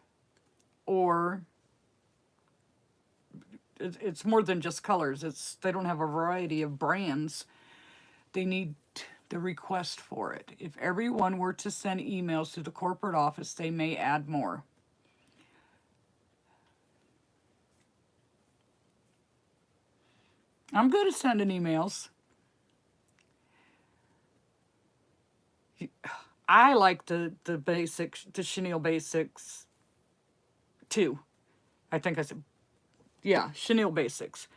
Or it's more than just colors. They don't have a variety of brands. They need the request for it. If everyone were to send emails to the corporate office, they may add more. I'm good at sending emails. I like the basics, the chenille basics too. I think I said, yeah, chenille basics.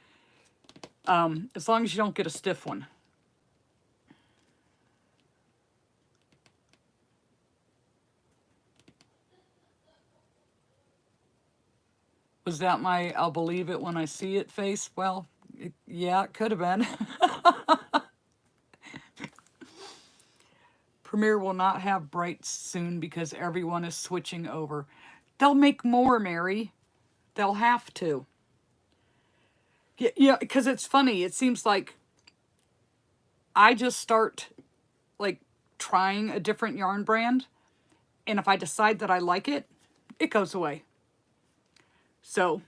As long as you don't get a stiff one. Was that my I'll believe it when I see it face? Well, yeah, it could have been. Premier will not have brights soon because everyone is switching over. They'll make more, Mary. They'll have to. Yeah, because it's funny. It seems like I just start like trying a different yarn brand, and if I decide that I like it, it goes away. So,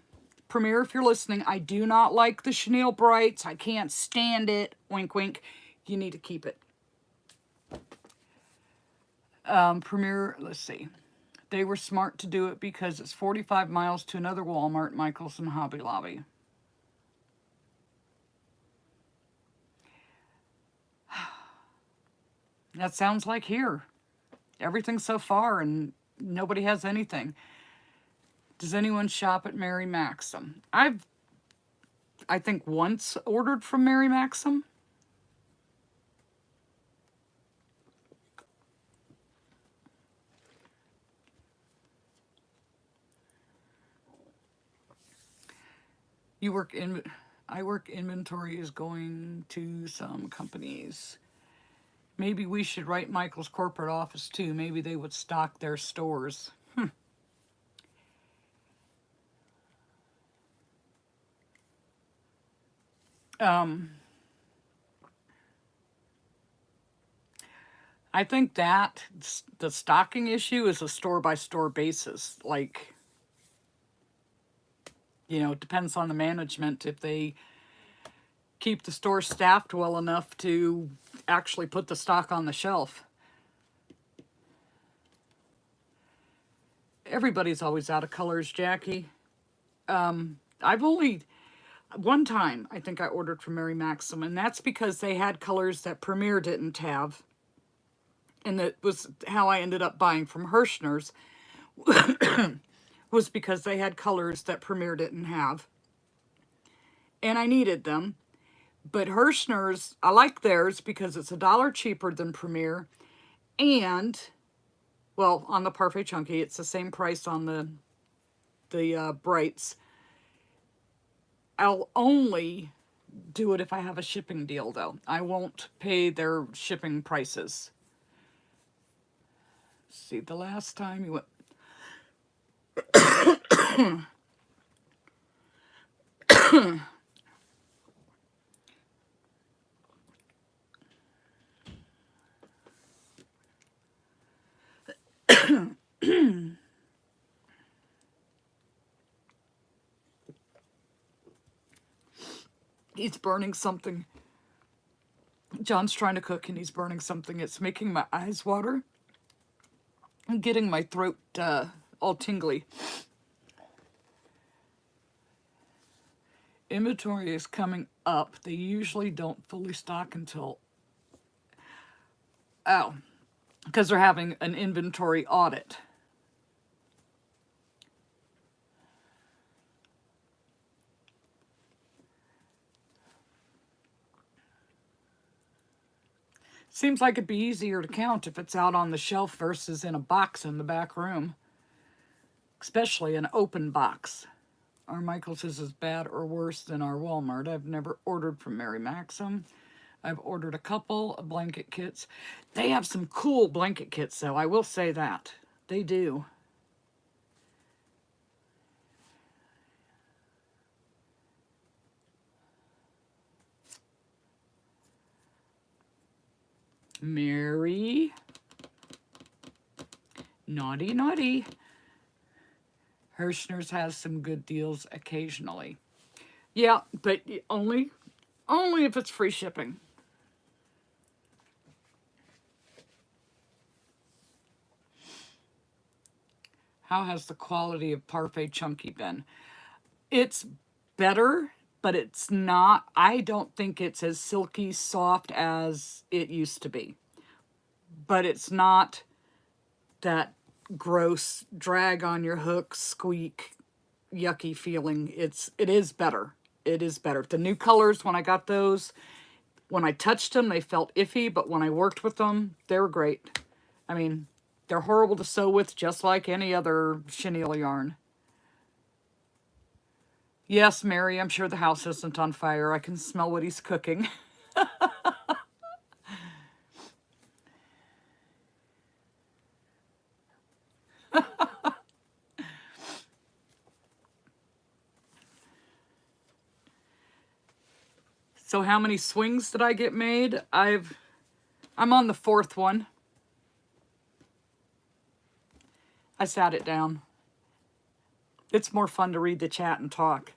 Premier, if you're listening, I do not like the chenille brights. I can't stand it. Wink, wink. You need to keep it. Premier, let's see. They were smart to do it because it's 45 miles to another Walmart, Michael's, and Hobby Lobby. That sounds like here. Everything so far, and nobody has anything. Does anyone shop at Mary Maxim? I think once ordered from Mary Maxim. I work inventory is going to some companies. Maybe we should write Michael's corporate office too. Maybe they would stock their stores. I think that the stocking issue is a store-by-store basis. Like, you know, it depends on the management if they keep the store staffed well enough to actually put the stock on the shelf. Everybody's always out of colors, Jackie. One time, I think I ordered from Mary Maxim, and that's because they had colors that Premier didn't have. And that was how I ended up buying from Hirschner's, was because they had colors that Premier didn't have. And I needed them. But Hirschner's, I like theirs because it's $1 cheaper than Premier. And, well, on the Parfait Chunky, it's the same price on the Brights. I'll only do it if I have a shipping deal, though. I won't pay their shipping prices. See, the last time you went... He's burning something. John's trying to cook and he's burning something. It's making my eyes water and getting my throat all tingly. Inventory is coming up. They usually don't fully stock until... Oh, because they're having an inventory audit. Seems like it'd be easier to count if it's out on the shelf versus in a box in the back room. Especially an open box. Our Michael's is as bad or worse than our Walmart. I've never ordered from Mary Maxim. I've ordered a couple of blanket kits. They have some cool blanket kits, though. I will say that. They do. Mary. Naughty, naughty. Hirschner's has some good deals occasionally. Yeah, but only if it's free shipping. How has the quality of Parfait Chunky been? It's better, but it's not, I don't think it's as silky soft as it used to be. But it's not that gross drag on your hook, squeak, yucky feeling. It is better. It is better. The new colors, when I got those, when I touched them, they felt iffy, but when I worked with them, they were great. I mean, they're horrible to sew with, just like any other chenille yarn. Yes, Mary, I'm sure the house isn't on fire. I can smell what he's cooking. So how many swings did I get made? I'm on the 4th one. I sat it down. It's more fun to read the chat and talk.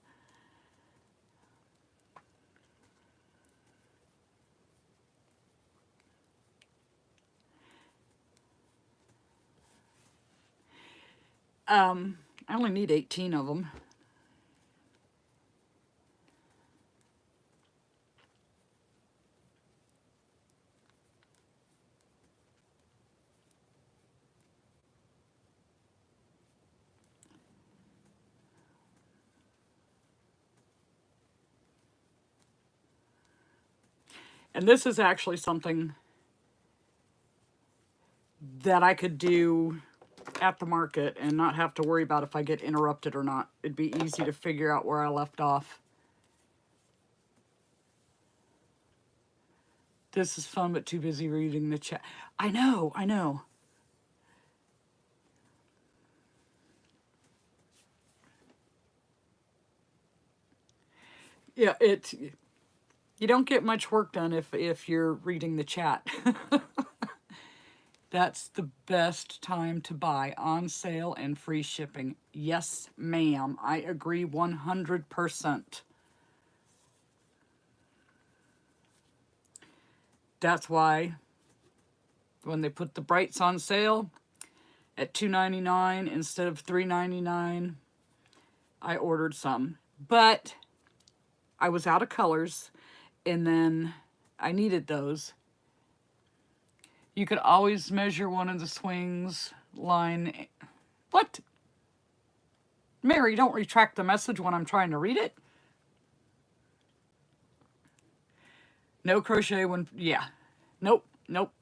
I only need 18 of them. And this is actually something that I could do at the market and not have to worry about if I get interrupted or not. It'd be easy to figure out where I left off. This is fun, but too busy reading the chat. I know, I know. Yeah, you don't get much work done if you're reading the chat. That's the best time to buy, on sale and free shipping. Yes, ma'am. I agree 100%. That's why when they put the Brights on sale at $2.99 instead of $3.99, I ordered some. But I was out of colors, and then I needed those. You could always measure one of the swings line. What? Mary, don't retract the message when I'm trying to read it. No crochet when, yeah. Nope, nope.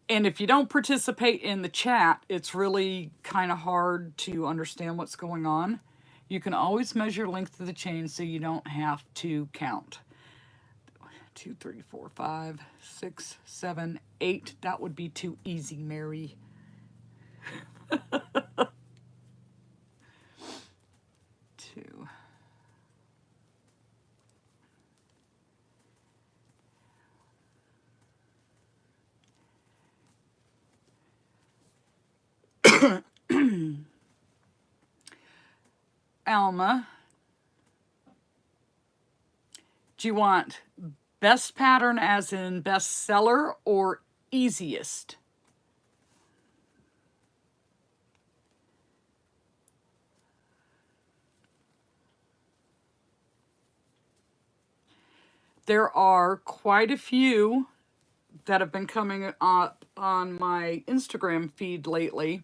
And if you don't participate in the chat, it's really kind of hard to understand what's going on. You can always measure length of the chain so you don't have to count. 2, 3, 4, 5, 6, 7, 8. That would be too easy, Mary. Two. Alma, do you want best pattern as in best seller or easiest? There are quite a few that have been coming up on my Instagram feed lately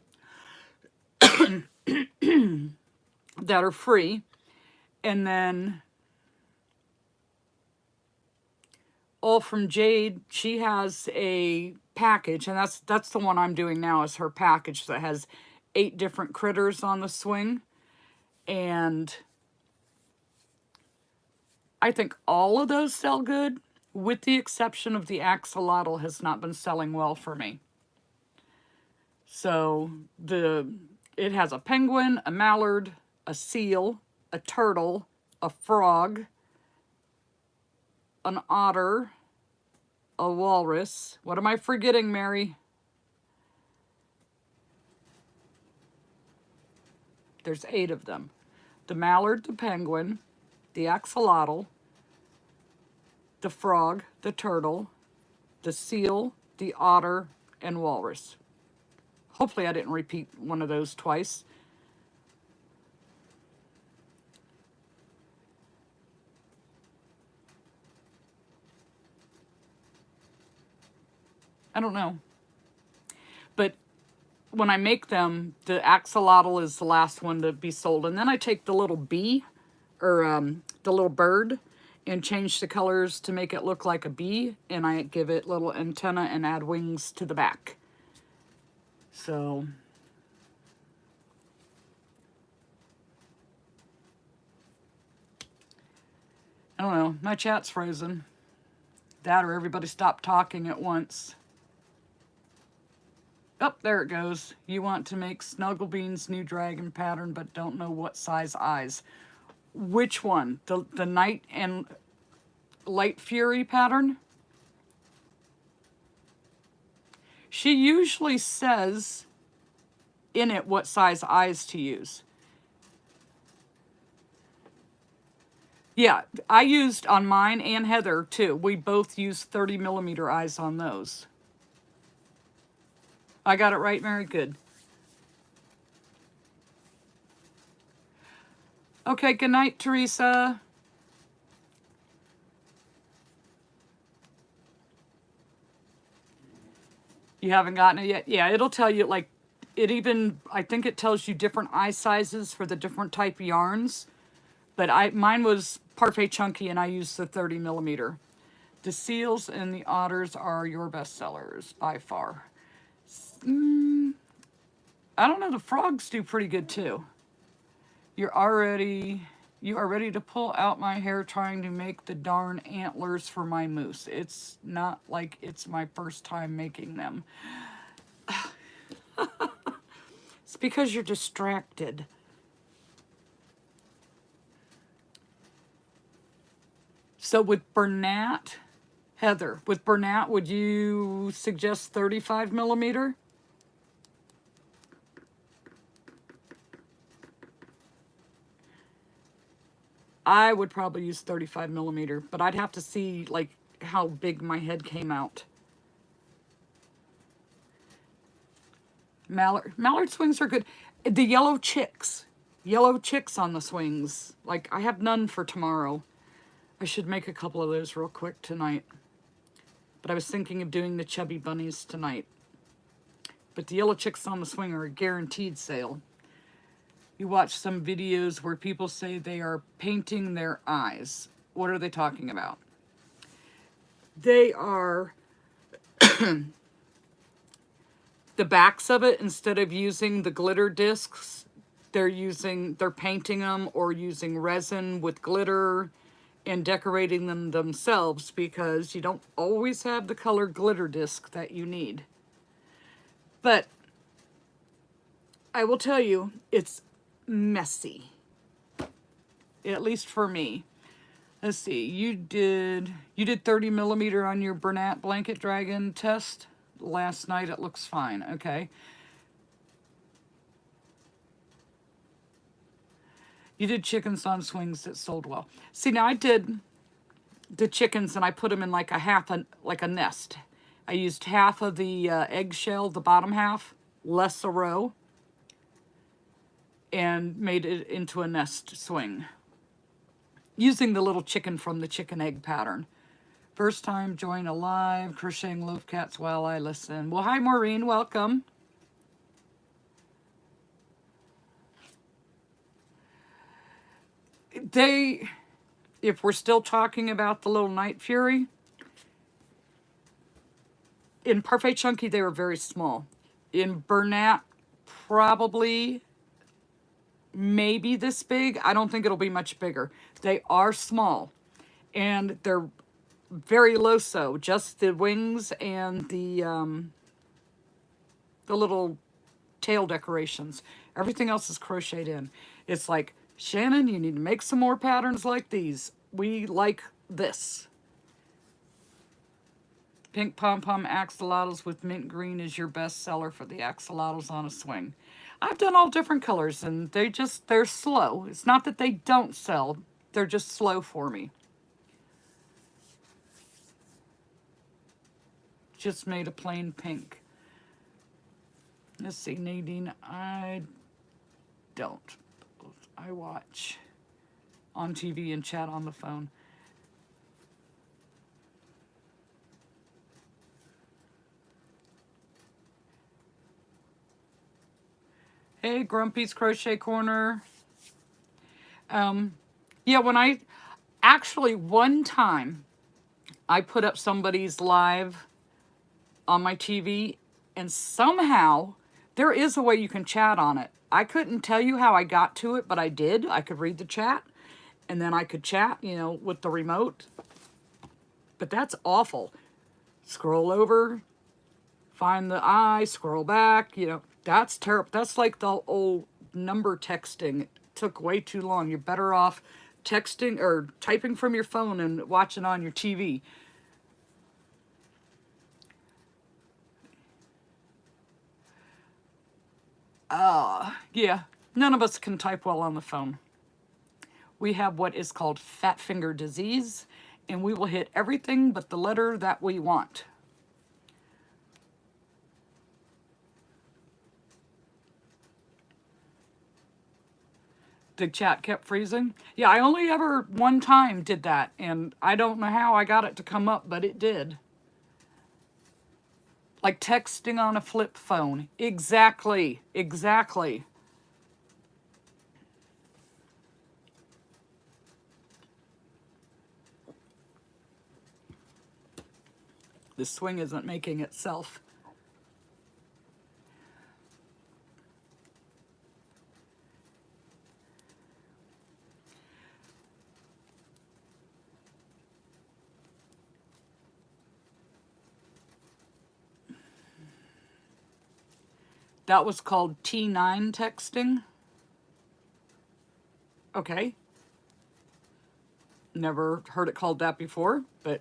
that are free. And then All from Jade, she has a package, and that's the one I'm doing now, is her package that has 8 different critters on the swing. And I think all of those sell good, with the exception of the axolotl has not been selling well for me. So it has a penguin, a mallard, a seal, a turtle, a frog, an otter, a walrus. What am I forgetting, Mary? There's 8 of them. The mallard, the penguin, the axolotl, the frog, the turtle, the seal, the otter, and walrus. Hopefully I didn't repeat one of those twice. I don't know. But when I make them, the axolotl is the last one to be sold. And then I take the little bee, or the little bird, and change the colors to make it look like a bee. And I give it little antenna and add wings to the back. So I don't know. My chat's frozen. That or everybody stopped talking at once. Oh, there it goes. You want to make Snugglebean's new dragon pattern, but don't know what size eyes. Which one? The Night and Light Fury pattern? She usually says in it what size eyes to use. Yeah, I used on mine and Heather too. We both used 30 millimeter eyes on those. I got it right, Mary? Good. Okay, good night, Teresa. You haven't gotten it yet? Yeah, it'll tell you, like, I think it tells you different eye sizes for the different type of yarns. But mine was Parfait Chunky, and I used the 30 millimeter. The seals and the otters are your best sellers by far. I don't know, the frogs do pretty good too. You are ready to pull out my hair trying to make the darn antlers for my moose. It's not like it's my first time making them. It's because you're distracted. So with Bernat, Heather, with Bernat, would you suggest 35 millimeter? I would probably use 35 millimeter, but I'd have to see like how big my head came out. Mallard swings are good. The yellow chicks on the swings. Like, I have none for tomorrow. I should make a couple of those real quick tonight. But I was thinking of doing the chubby bunnies tonight. But the yellow chicks on the swing are a guaranteed sale. You watch some videos where people say they are painting their eyes. What are they talking about? They are the backs of it, instead of using the glitter discs, they're painting them or using resin with glitter and decorating them themselves, because you don't always have the color glitter disc that you need. But I will tell you, it's messy. At least for me. Let's see, you did 30 millimeter on your Bernat Blanket Dragon test last night. It looks fine. Okay. You did chickens on swings that sold well. See, now I did the chickens and I put them in like a nest. I used half of the eggshell, the bottom half, less a row, and made it into a nest swing, using the little chicken from the chicken egg pattern. First time join a live, crocheting loaf cats while I listen. Well, hi Maureen, welcome. If we're still talking about the little Night Fury, in Parfait Chunky they were very small. In Bernat, probably maybe this big. I don't think it'll be much bigger. They are small, and they're very low sew, just the wings and the little tail decorations. Everything else is crocheted in. It's like, Shannon, you need to make some more patterns like these. We like this. Pink pom-pom axolotls with mint green is your best seller for the axolotls on a swing. I've done all different colors, and they're slow. It's not that they don't sell, they're just slow for me. Just made a plain pink. Let's see, Nadine, I don't. I watch on TV and chat on the phone. Hey, Grumpy's Crochet Corner. Yeah, one time I put up somebody's live on my TV, and somehow there is a way you can chat on it. I couldn't tell you how I got to it, but I did. I could read the chat, and then I could chat, with the remote. But that's awful. Scroll over, find the eye, scroll back, that's terrible. That's like the old number texting. It took way too long. You're better off texting or typing from your phone and watching on your TV. Yeah, none of us can type well on the phone. We have what is called fat finger disease, and we will hit everything but the letter that we want. The chat kept freezing. Yeah, I only ever one time did that, and I don't know how I got it to come up, but it did. Like texting on a flip phone. Exactly. The swing isn't making itself. That was called T9 texting. Okay. Never heard it called that before, but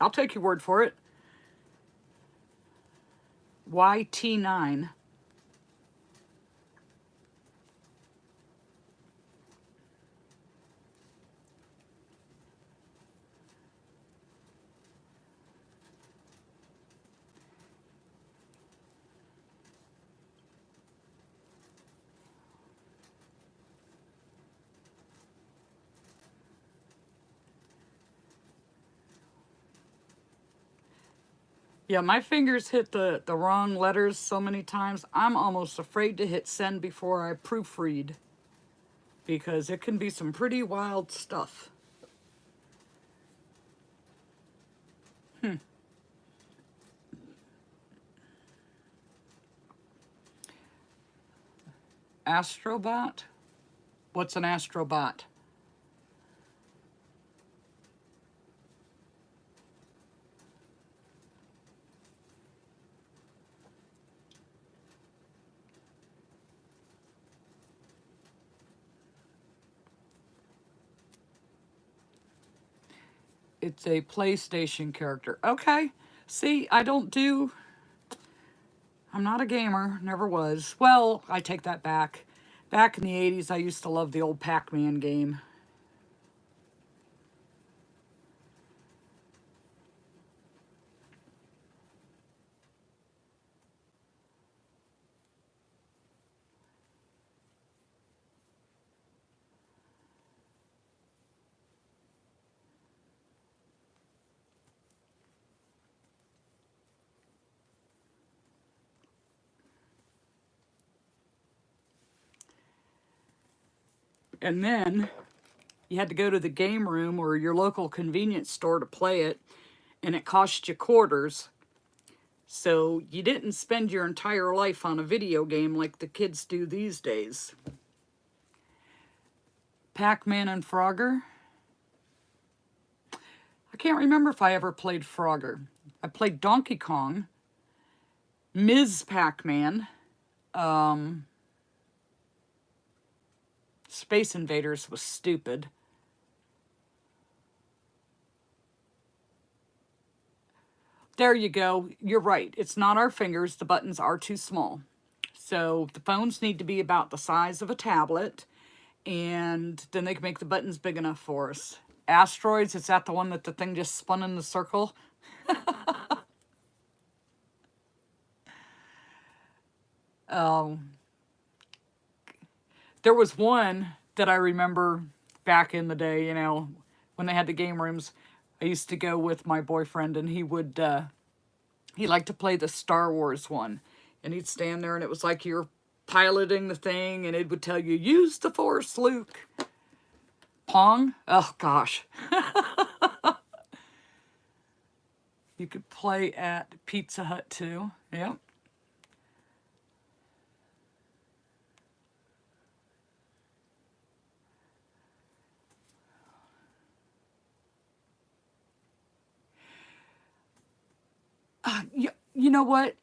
I'll take your word for it. Why T9? Yeah, my fingers hit the wrong letters so many times. I'm almost afraid to hit send before I proofread because it can be some pretty wild stuff. Astrobot? What's an astrobot? It's a PlayStation character. Okay. See, I'm not a gamer, never was. Well, I take that back. Back in the 80s, I used to love the old Pac-Man game. And then you had to go to the game room or your local convenience store to play it, and it cost you quarters. So you didn't spend your entire life on a video game like the kids do these days. Pac-Man and Frogger. I can't remember if I ever played Frogger. I played Donkey Kong, Ms. Pac-Man, Space Invaders was stupid. There you go. You're right. It's not our fingers. The buttons are too small. So the phones need to be about the size of a tablet, and then they can make the buttons big enough for us. Asteroids, is that the one that the thing just spun in the circle? There was one that I remember back in the day, you know, when they had the game rooms. I used to go with my boyfriend, and he liked to play the Star Wars one. And he'd stand there, and it was like you're piloting the thing, and it would tell you, use the Force, Luke. Pong? Oh, gosh. You could play at Pizza Hut, too. Yep. You know what,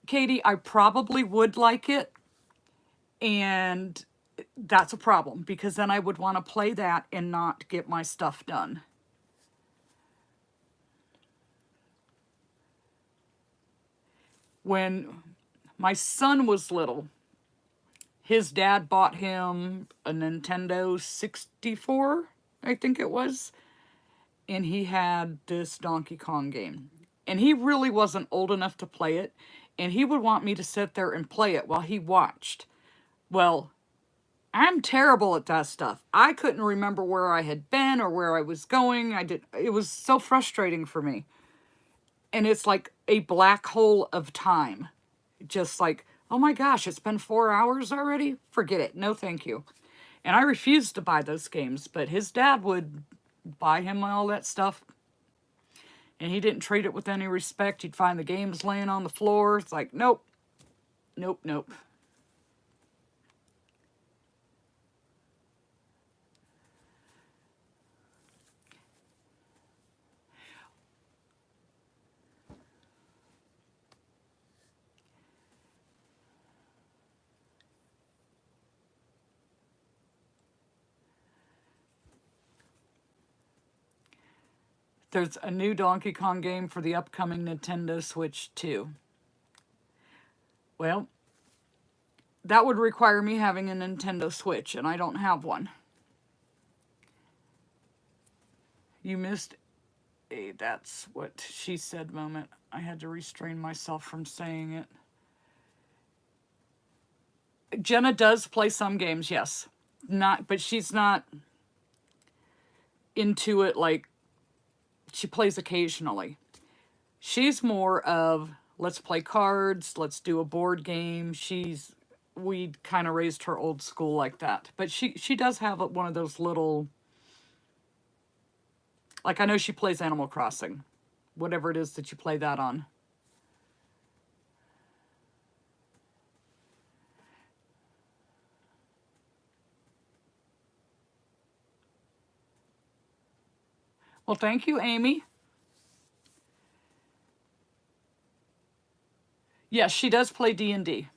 Katie? I probably would like it, and that's a problem, because then I would want to play that and not get my stuff done. When my son was little, his dad bought him a Nintendo 64, I think it was, and he had this Donkey Kong game. And he really wasn't old enough to play it, and he would want me to sit there and play it while he watched. Well, I'm terrible at that stuff. I couldn't remember where I had been or where I was going. It was so frustrating for me. And it's like a black hole of time. Just like, oh my gosh, it's been 4 hours already? Forget it. No, thank you. And I refused to buy those games, but his dad would buy him all that stuff. And he didn't treat it with any respect. He'd find the games laying on the floor. It's like, nope, nope, nope. There's a new Donkey Kong game for the upcoming Nintendo Switch 2. Well, that would require me having a Nintendo Switch, and I don't have one. You missed a "that's what she said" moment. I had to restrain myself from saying it. Jenna does play some games, yes. But she's not into it like she plays occasionally. She's more of, let's play cards, let's do a board game. We kind of raised her old school like that. But she does have one of those little, like I know she plays Animal Crossing, whatever it is that you play that on. Well, thank you, Amy. Yes, she does play D&D.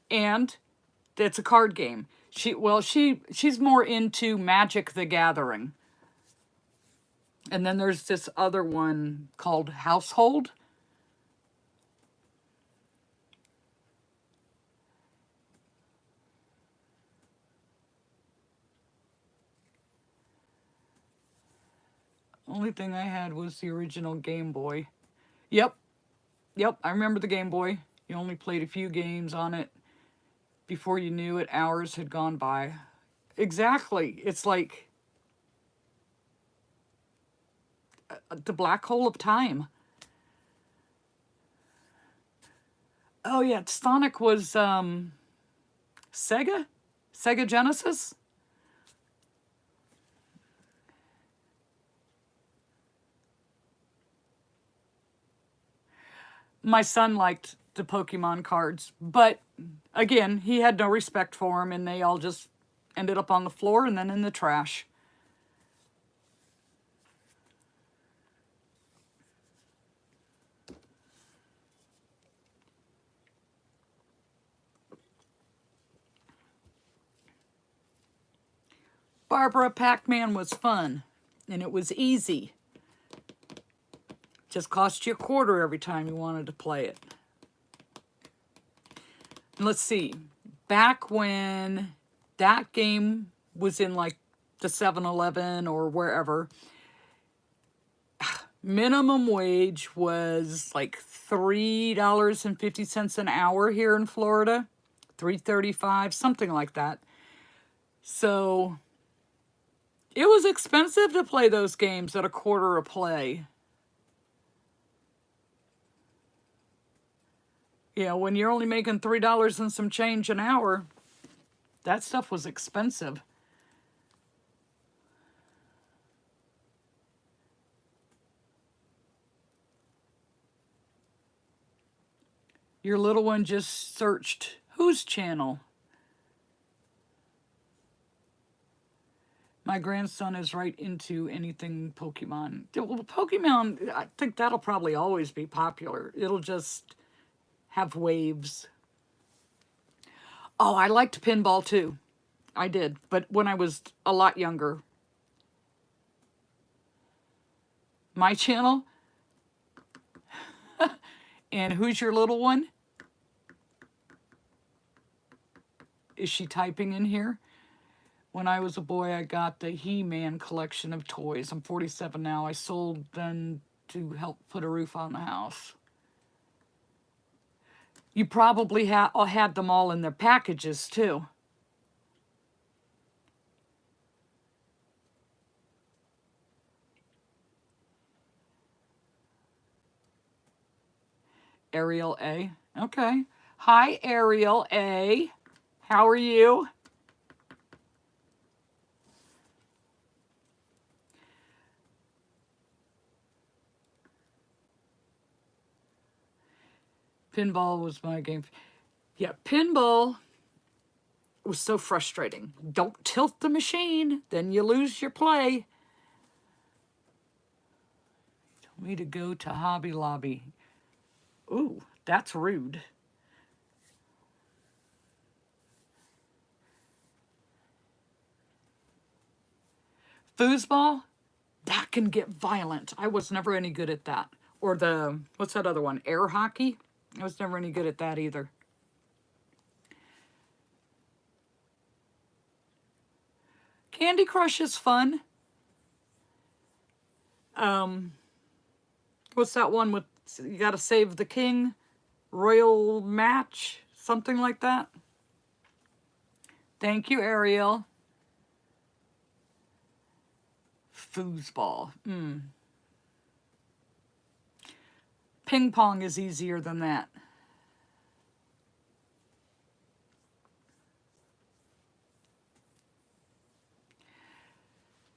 And it's a card game. She's more into Magic the Gathering. And then there's this other one called Household. Only thing I had was the original Game Boy. Yep, I remember the Game Boy. You only played a few games on it. Before you knew it, hours had gone by. Exactly. It's like the black hole of time. Oh yeah, Sonic was Sega Genesis. My son liked the Pokemon cards, but again, he had no respect for them, and they all just ended up on the floor and then in the trash. Barbara, Pac-Man was fun, and it was easy. Just cost you a quarter every time you wanted to play it. And let's see, back when that game was in like the 7-Eleven or wherever, minimum wage was like $3.50 an hour here in Florida, $3.35, something like that. So it was expensive to play those games at a quarter a play. You know, when you're only making $3 and some change an hour, that stuff was expensive. Your little one just searched whose channel? My grandson is right into anything Pokemon. Well, Pokemon, I think that'll probably always be popular. It'll just have waves. Oh, I liked pinball too. I did, but when I was a lot younger. My channel? And who's your little one? Is she typing in here? When I was a boy, I got the He-Man collection of toys. I'm 47 now. I sold them to help put a roof on the house. You probably had them all in their packages, too. Ariel A. Okay. Hi, Ariel A. How are you? Pinball was my game. Yeah, pinball was so frustrating. Don't tilt the machine, then you lose your play. Told me to go to Hobby Lobby. Ooh, that's rude. Foosball? That can get violent. I was never any good at that. Or what's that other one? Air hockey? I was never any good at that either. Candy Crush is fun. What's that one with, you gotta save the king? Royal Match? Something like that. Thank you, Ariel. Foosball. Ping pong is easier than that.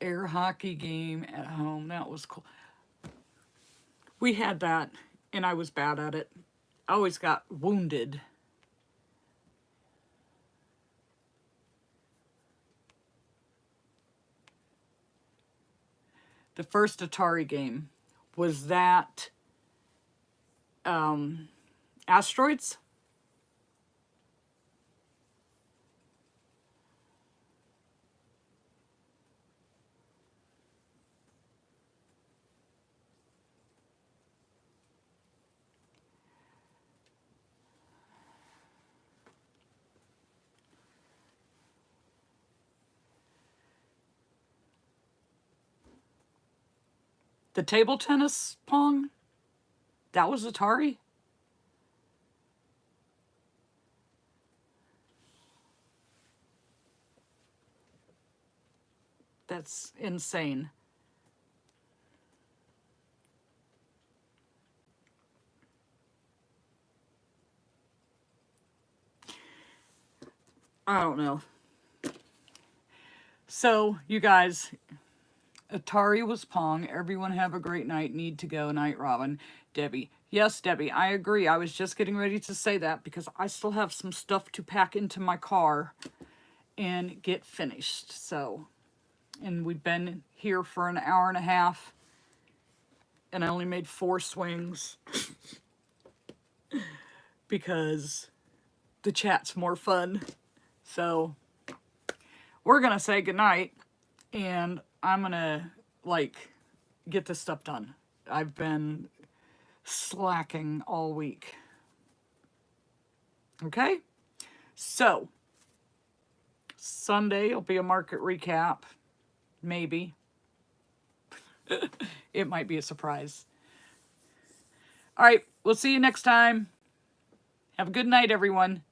Air hockey game at home. That was cool. We had that, and I was bad at it. I always got wounded. The first Atari game was that Asteroids. The table tennis Pong, that was Atari. That's insane. I don't know. So, you guys, Atari was Pong. Everyone have a great night. Need to go. Night, Robin. Debbie. Yes, Debbie, I agree. I was just getting ready to say that because I still have some stuff to pack into my car and get finished. So, and we've been here for an hour and a half, and I only made 4 swings because the chat's more fun. So, we're going to say goodnight, and I'm going to, like, get this stuff done. I've been slacking all week. Okay? So, Sunday will be a market recap. Maybe. It might be a surprise. All right, we'll see you next time. Have a good night, everyone.